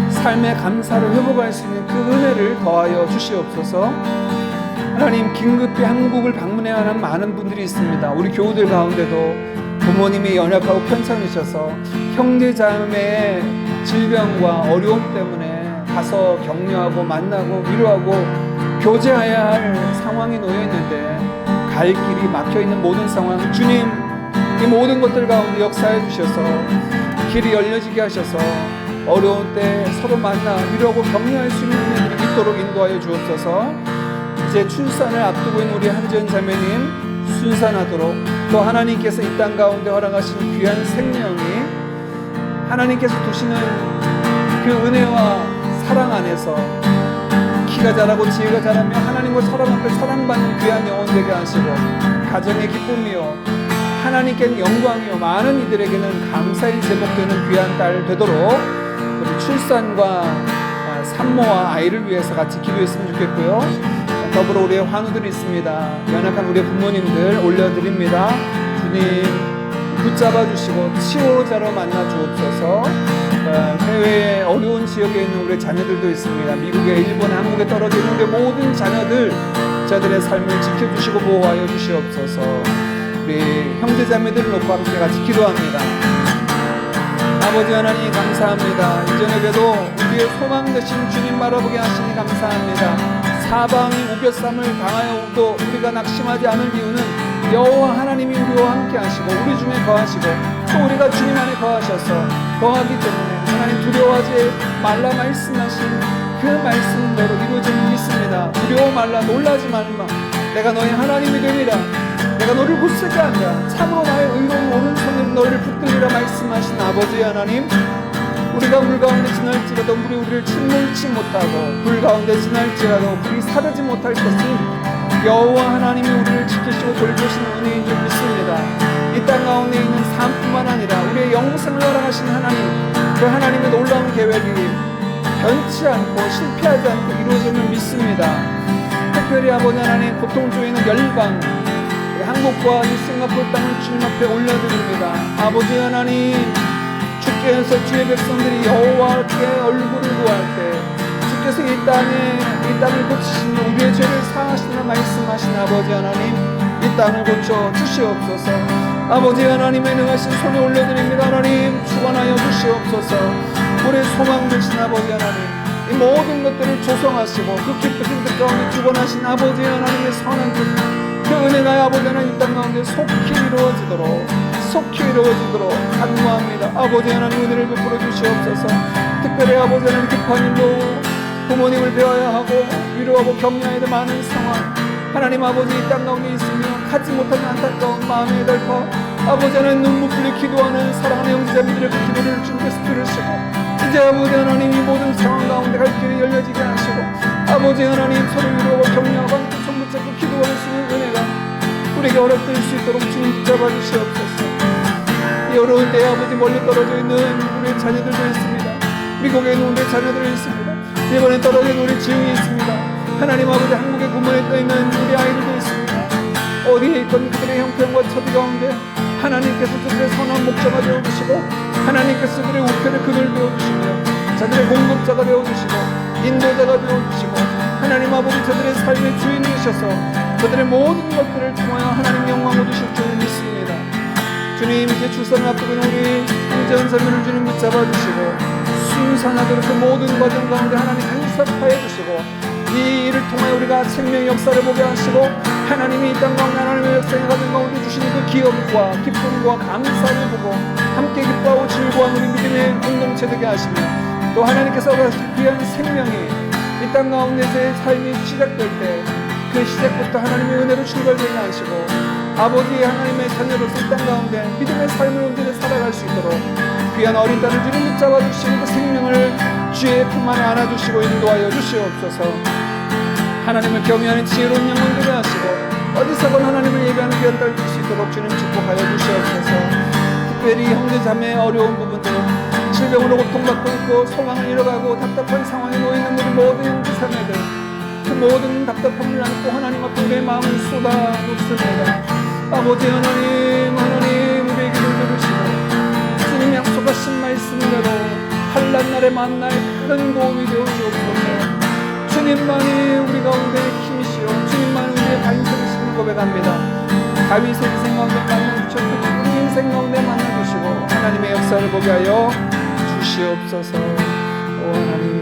삶의 감사를 회복할 수 있는 그 은혜를 더하여 주시옵소서. 하나님, 긴급히 한국을 방문해야 하는 많은 분들이 있습니다. 우리 교우들 가운데도 부모님이 연약하고 편찮으셔서 형제자매의 질병과 어려움 때문에 가서 격려하고 만나고 위로하고 교제해야 할 상황이 놓여있는데 갈 길이 막혀있는 모든 상황, 주님 이 모든 것들 가운데 역사해 주셔서 길이 열려지게 하셔서 어려운 때 서로 만나 위로하고 격려할 수 있는 은혜들이 있도록 인도하여 주옵소서. 이제 출산을 앞두고 있는 우리 한지연 자매님 순산하도록, 또 하나님께서 이 땅 가운데 허락하신 귀한 생명이 하나님께서 두시는 그 은혜와 사랑 안에서 키가 자라고 지혜가 자라며 하나님과 사람 앞에 사랑받는 귀한 영혼 되게 하시고 가정의 기쁨이요 하나님께는 영광이요 많은 이들에게는 감사의 제목되는 귀한 딸 되도록 우리 출산과 산모와 아이를 위해서 같이 기도했으면 좋겠고요. 더불어 우리의 환우들이 있습니다. 연약한 우리의 부모님들 올려드립니다. 주님 붙잡아 주시고 치유자로 만나 주옵소서. 해외의 어려운 지역에 있는 우리 자녀들도 있습니다. 미국에, 일본에, 한국에 떨어져 있는 우리 모든 자녀들, 저들의 삶을 지켜주시고 보호하여 주시옵소서. 우리 형제자매들을 놓고 함께 같이 기도합니다. 아버지 하나님 감사합니다. 이전에도 우리의 소망 되신 주님 바라보게 하시니 감사합니다. 사방이 우겨쌈을 당하여도 우리가 낙심하지 않을 이유는 여호와 하나님이 우리와 함께 하시고 우리 중에 거하시고 또 우리가 주님 안에 거하셔서 거하기 때문에 하나님 두려워하지 말라 말씀하신 그 말씀대로 이루어짐을 믿습니다. 두려워 말라, 놀라지 말마. 내가 너의 하나님이 되리라. 내가 너를 굳세게 한다. 참으로 나의 의로운 오른손으로 너를 붙들리라 말씀하신 아버지 하나님, 우리가 물 가운데 지날지라도 물이 우리를 침몰치 못하고 불 가운데 지날지라도 불이 사르지 못할 것은 여호와 하나님이 우리를 지키시고 돌보시는 은혜인 줄 믿습니다. 이 땅 가운데 있는 삶뿐만 아니라 우리의 영생을 허락하신 하나님, 그 하나님의 놀라운 계획이 변치 않고 실패하지 않고 이루어짐을 믿습니다. 특별히 아버지 하나님, 고통 중에 있는 열방, 한국과 이 싱가포르 땅을 주님 앞에 올려드립니다. 아버지 하나님, 주께서 주의 백성들이 여호와께 얼굴을 구할 때 주께서 이 땅을 고치시며 우리의 죄를 사하시는 말씀하신 아버지 하나님, 이 땅을 고쳐 주시옵소서. 아버지 하나님의 능하신 손에 올려드립니다. 하나님, 주관하여 주시옵소서. 우리의 소망 되신 아버지 하나님, 이 모든 것들을 조성하시고 그 기쁘신 뜻 가운데 주관하신 아버지 하나님의 선한 뜻, 그 은혜가 아버지 하나님 이 땅 가운데 속히 이루어지도록 간구합니다. 아버지 하나님, 은혜를 베풀어 주시옵소서. 특별히 아버지 하나님, 급한 일로 부모님을 배워야 하고 위로하고 격려해야 될 많은 상황, 하나님 아버지 이 땅 가운데 있으며 갖지 못하는 안타까운 마음의 덜파 아버지 하나님, 눈물 흘려 기도하는 사랑하는 형제자매들의 그 기도를 주님께서 들으시고 이제 아버지 하나님 이 모든 상황 가운데 갈 길이 열려지게 하시고 아버지 하나님 서로 위로하고 격려하고 함께 손 붙잡고 기도할 수 있는 은혜가 우리에게 허락될 수 있도록 주님 붙잡아 주시옵소서. 이 어려운 때에 아버지 멀리 떨어져 있는 우리의 자녀들도 있습니다. 미국에 있는 우리의 자녀들이 있습니다. 일본에 떨어져 있는 우리 지웅이 있습니다. 하나님 아버지, 한국에 구멍에 떠있는 우리 아이들도 있습니다. 어디에 있건 그들의 형편과 처지 가운데 하나님께서 그들의 선한 목자가 되어주시고 하나님께서 그들의 우편의 그늘 되어주시며 자들의 공급자가 되어주시고 인도자가 되어주시고 하나님 아버지, 저들의 삶의 주인 되셔서 그들의 모든 것들을 통하여 하나님 영광 얻으실 줄 믿습니다. 주님, 이제 출산을 앞두고 있는 우리 형제자매를 주님 붙잡아 주시고 순산하도록 그 모든 과정 가운데 하나님 간섭하여 주시고 이 일을 통하여 우리가 생명의 역사를 보게 하시고 하나님이 이 땅 가운데 하나님의 역사의 가정 가운데 주시는 그 기업과 기쁨과 감사를 보고 함께 기뻐하고 즐거워하는 우리 믿음의 공동체 되게 하시며 또 하나님께서 귀한 생명이 이 땅 가운데 제 삶이 시작될 때 그 시작부터 하나님의 은혜로 출발되게 하시고 아버지 하나님의 자녀로서 이 땅 가운데 믿음의 삶을 온전히 살아갈 수 있도록 귀한 어린 딸을 주님 붙잡아 주시고 그 생명을 주의 품 안에 안아주시고 인도하여 주시옵소서. 하나님을 경외하는 지혜로운 영혼 되게 하시고 어디서건 하나님을 예배하는 귀한 딸 될 수 있도록 주님 축복하여 주시옵소서. 특별히 형제 자매의 어려운 부분들, 질병으로 고통받고 있고 소망을 잃어가고 답답한 상황에 놓여있는 우리 모든 형제 자매들, 그 모든 답답함을 안고 하나님 앞에 내 마음을 쏟아놓습니다. 아버지 하나님, 우리의 기도를 들으시고 주님 약속하신 말씀대로 환난 날에 만날 큰 도움이 되어 주옵소서. 주님만이 우리 가운데 힘이시오. 주님만이 우리의 반석이심을 고백합니다. 다윗의 인생 가운데 만나주셨고 우리 인생 가운데 만나주시고 하나님의 역사를 보게 하여 주시옵소서. 오 하나님,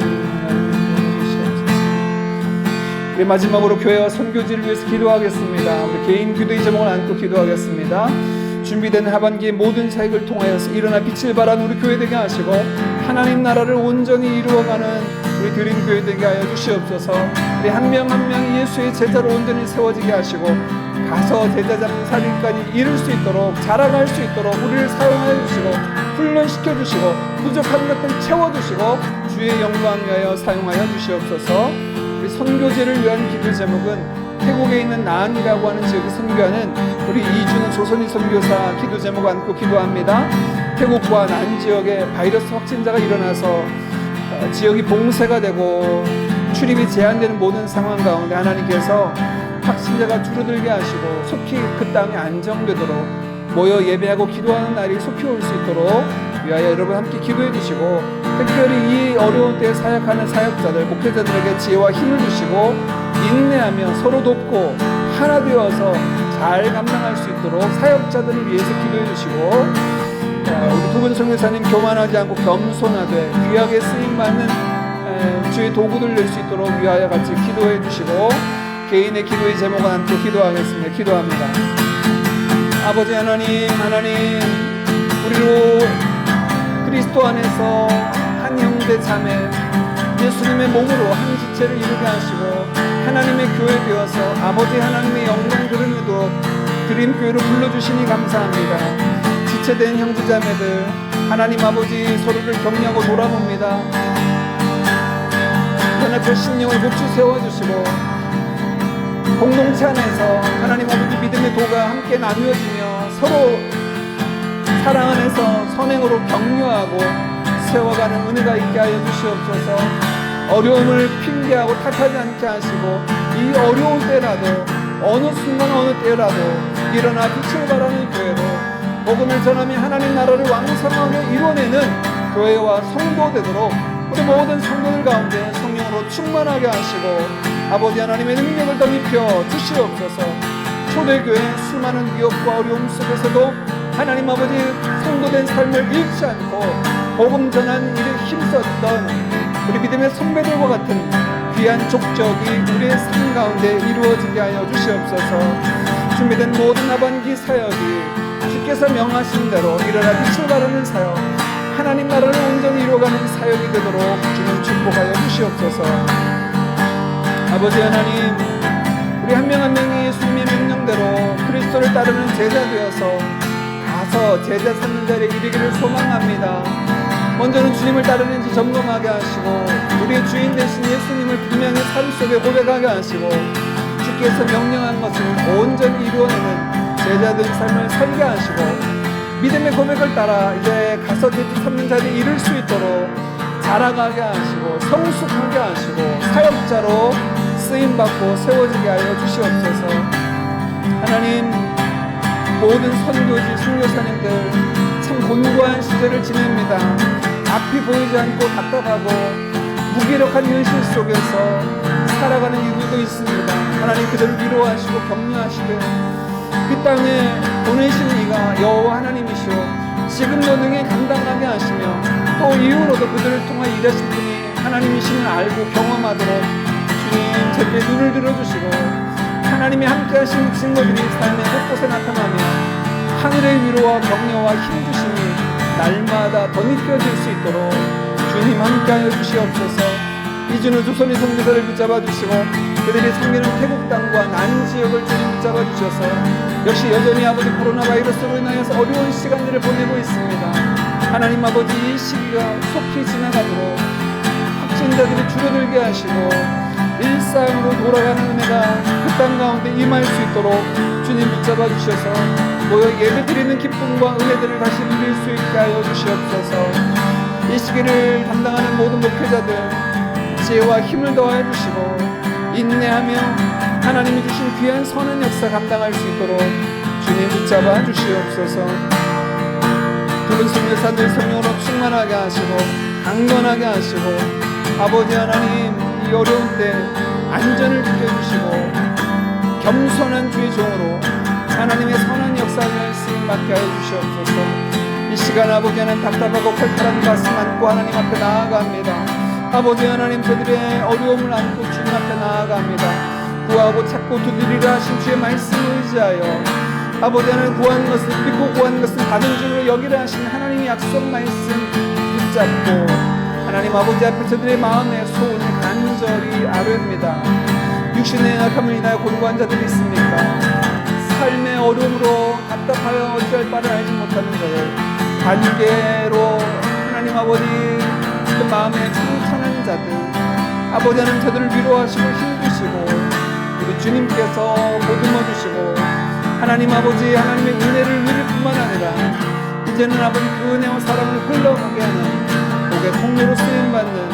우리 마지막으로 교회와 선교지를 위해서 기도하겠습니다. 우리 개인 기도의 제목을 안고 기도하겠습니다. 준비된 하반기의 모든 사역을 통하여서 일어나 빛을 발하는 우리 교회 되게 하시고 하나님 나라를 온전히 이루어가는 우리 드림 교회 되게 하여 주시옵소서. 우리 한 명 한 명 예수의 제자로 온전히 세워지게 하시고 가서 제자 잡는 살인까지 이룰 수 있도록 자라갈 수 있도록 우리를 사용하여 주시고 훈련시켜 주시고 부족한 것들 채워주시고 주의 영광 위하여 사용하여 주시옵소서. 우리 선교제를 위한 기도 제목은 태국에 있는 나안이라고 하는 지역에 선교하는 우리 이준호 조선인 선교사 기도 제목 안고 기도합니다. 태국과 나안 지역에 바이러스 확진자가 일어나서 지역이 봉쇄가 되고 출입이 제한되는 모든 상황 가운데 하나님께서 확진자가 줄어들게 하시고 속히 그 땅이 안정되도록 모여 예배하고 기도하는 날이 속히 올 수 있도록 위하여 여러분 함께 기도해 주시고 특별히 이 어려운 때에 사역하는 사역자들, 목회자들에게 지혜와 힘을 주시고 인내하며 서로 돕고 하나 되어서 잘 감당할 수 있도록 사역자들을 위해서 기도해 주시고 우리 두 분 선교사님 교만하지 않고 겸손하되 귀하게 쓰임받는 주의 도구들 낼 수 있도록 위하여 같이 기도해 주시고 개인의 기도의 제목을 안고 기도하겠습니다. 기도합니다. 아버지 하나님, 우리로 그리스도 안에서 형제 자매 예수님의 몸으로 한 지체를 이루게 하시고 하나님의 교회 되어서 아버지 하나님의 영광 드러내도록 드림교회로 불러주시니 감사합니다. 지체된 형제 자매들 하나님 아버지 서로를 격려하고 돌아봅니다. 연합회 신령을 고추 세워주시고 공동체 안에서 하나님 아버지 믿음의 도가 함께 나누어지며 서로 사랑 안에서 선행으로 격려하고 세워가는 은혜가 있게 하여 주시옵소서. 어려움을 핑계하고 탓하지 않게 하시고 이 어려운 때라도 어느 순간 어느 때라도 일어나 빛을 발하는 교회로 복음을 전하며 하나님 나라를 왕성하게 이뤄내는 교회와 성도 되도록 우리 모든 성도들 가운데 성령으로 충만하게 하시고 아버지 하나님의 능력을 더 입혀 주시옵소서. 초대교회 수많은 위협과 어려움 속에서도 하나님 아버지 성도된 삶을 잃지 않고 복음 전한 일에 힘썼던 우리 믿음의 선배들과 같은 귀한 족적이 우리의 삶 가운데 이루어지게 하여 주시옵소서. 준비된 모든 하반기 사역이 주께서 명하신 대로 일어나 빛을 발하는 사역, 하나님 나라를 온전히 이루어가는 사역이 되도록 주님 축복하여 주시옵소서. 아버지 하나님, 우리 한 명 한 명이 예수님의 명령대로 그리스도를 따르는 제자 되어서 가서 제자 삼는 자리에 이르기를 소망합니다. 먼저는 주님을 따르는지 점검하게 하시고 우리의 주인 되신 예수님을 분명히 삶 속에 고백하게 하시고 주께서 명령한 것을 온전히 이루어내는 제자된 삶을 살게 하시고 믿음의 고백을 따라 이제 가서 제자 삼는 자리에 이를 수 있도록 자라가게 하시고 성숙하게 하시고 사역자로 쓰임받고 세워지게 하여 주시옵소서. 하나님, 모든 선교지 순교사님들 참 곤고한 시절을 지냅니다. 앞이 보이지 않고 답답하고 무기력한 현실 속에서 살아가는 이들도 있습니다. 하나님 그들을 위로하시고 격려하시되 이 땅에 보내신 이가 여호와 하나님이시오 지금도 능히 감당하게 하시며 또 이후로도 그들을 통해 일하신 분이 하나님이심을 알고 경험하도록 주님 제게 눈을 들어주시고 하나님이 함께 하신 증거들이 삶의 곳곳에 나타나며 하늘의 위로와 격려와 힘주심이 날마다 더 느껴질 수 있도록 주님 함께하여 주시옵소서. 이준우 조선의 선교사를 붙잡아 주시고 그들이 섬기는 태국 땅과 난지역을 주님 붙잡아 주셔서 역시 여전히 아버지 코로나 바이러스로 인하여서 어려운 시간들을 보내고 있습니다. 하나님 아버지 이 시기가 속히 지나가도록 확진자들이 줄어들게 하시고 일상으로 돌아가는 은혜가 그 땅 가운데 임할 수 있도록 주님 붙잡아 주셔서 모여 예배드리는 기쁨과 은혜들을 다시 누릴 수 있게 하여 주시옵소서. 이 시기를 담당하는 모든 목회자들 지혜와 힘을 더하여 주시고 인내하며 하나님이 주신 귀한 선한 역사 감당할 수 있도록 주님 붙잡아 주시옵소서. 두분 선교사들 성령으로 충만하게 하시고 강건하게 하시고 아버지 하나님 이 어려운 때 안전을 지켜주시고 겸손한 주의 종으로 하나님의 선한 역사를 쓰임받게 하여 주시옵소서. 이 시간 아버지 하나님 답답하고 칼칼한 가슴 안고 하나님 앞에 나아갑니다. 아버지 하나님 저들의 어려움을 안고 주님 앞에 나아갑니다. 구하고 찾고 두드리라 하신 주의 말씀을 의지하여 아버지 하나님 구하는 것을 믿고 구하는 것을 받은 줄로 여기라 하신 하나님의 약속 말씀 붙잡고 하나님 아버지 앞에 저들의 마음의 소원을 간절히 아뢰옵니다. 육신의 약함을 인하여 곤고한 자들이 있습니까? 삶의 어려움으로 답답하여 어찌할 바를 알지 못하는 자들 관계로 하나님 아버지 그 마음에 청천한 자들 아버지 하나님 저들을 위로하시고 힘주시고 우리 주님께서 보듬어 주시고 하나님 아버지 하나님의 은혜를 누릴 뿐만 아니라 이제는 아버지 그 은혜와 사랑을 흘러가게 하는 복의 통로로 쓰임받는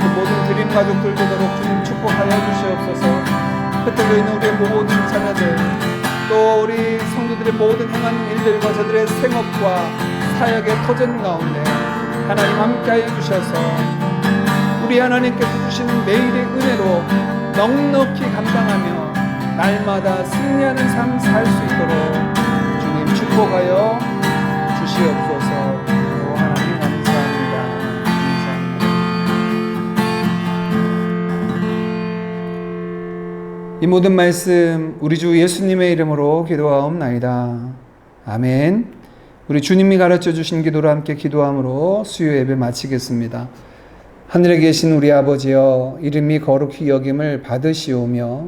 우리 모든 드림 가족들 되도록 주님 축복하여 주시옵소서. 흩어져 있는 우리의 모든 자녀들 또 우리 성도들의 모든 행한 일들과 저들의 생업과 사역의 터전 가운데 하나님 함께하여 주셔서 우리 하나님께서 주시는 매일의 은혜로 넉넉히 감당하며 날마다 승리하는 삶 살 수 있도록 주님 축복하여 주시옵소서. 하나님 감사합니다. 이 모든 말씀 우리 주 예수님의 이름으로 기도하옵나이다. 아멘. 우리 주님이 가르쳐 주신 기도로 함께 기도함으로 수요 예배 마치겠습니다. 하늘에 계신 우리 아버지여, 이름이 거룩히 여김을 받으시오며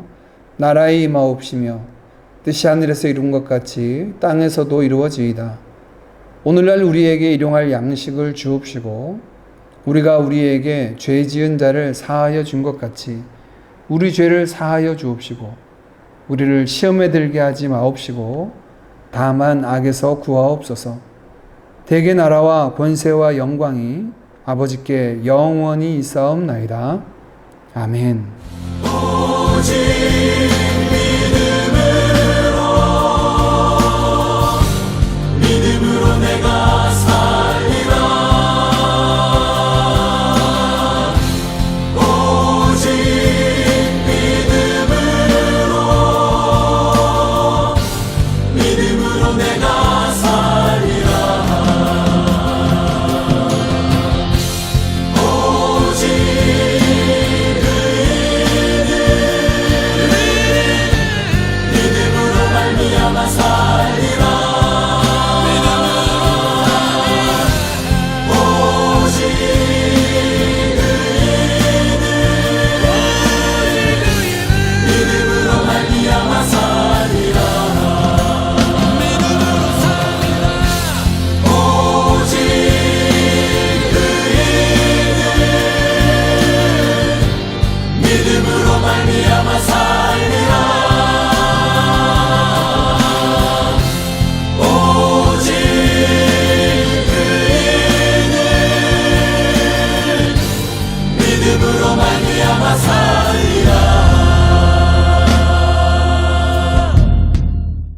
나라의 임하옵시며 뜻이 하늘에서 이룬 것 같이 땅에서도 이루어지이다. 오늘날 우리에게 일용할 양식을 주옵시고 우리가 우리에게 죄 지은 자를 사하여 준 것 같이 우리 죄를 사하여 주옵시고 우리를 시험에 들게 하지 마옵시고 다만 악에서 구하옵소서. 대개 나라와 권세와 영광이 아버지께 영원히 있사옵나이다. 아멘. 오직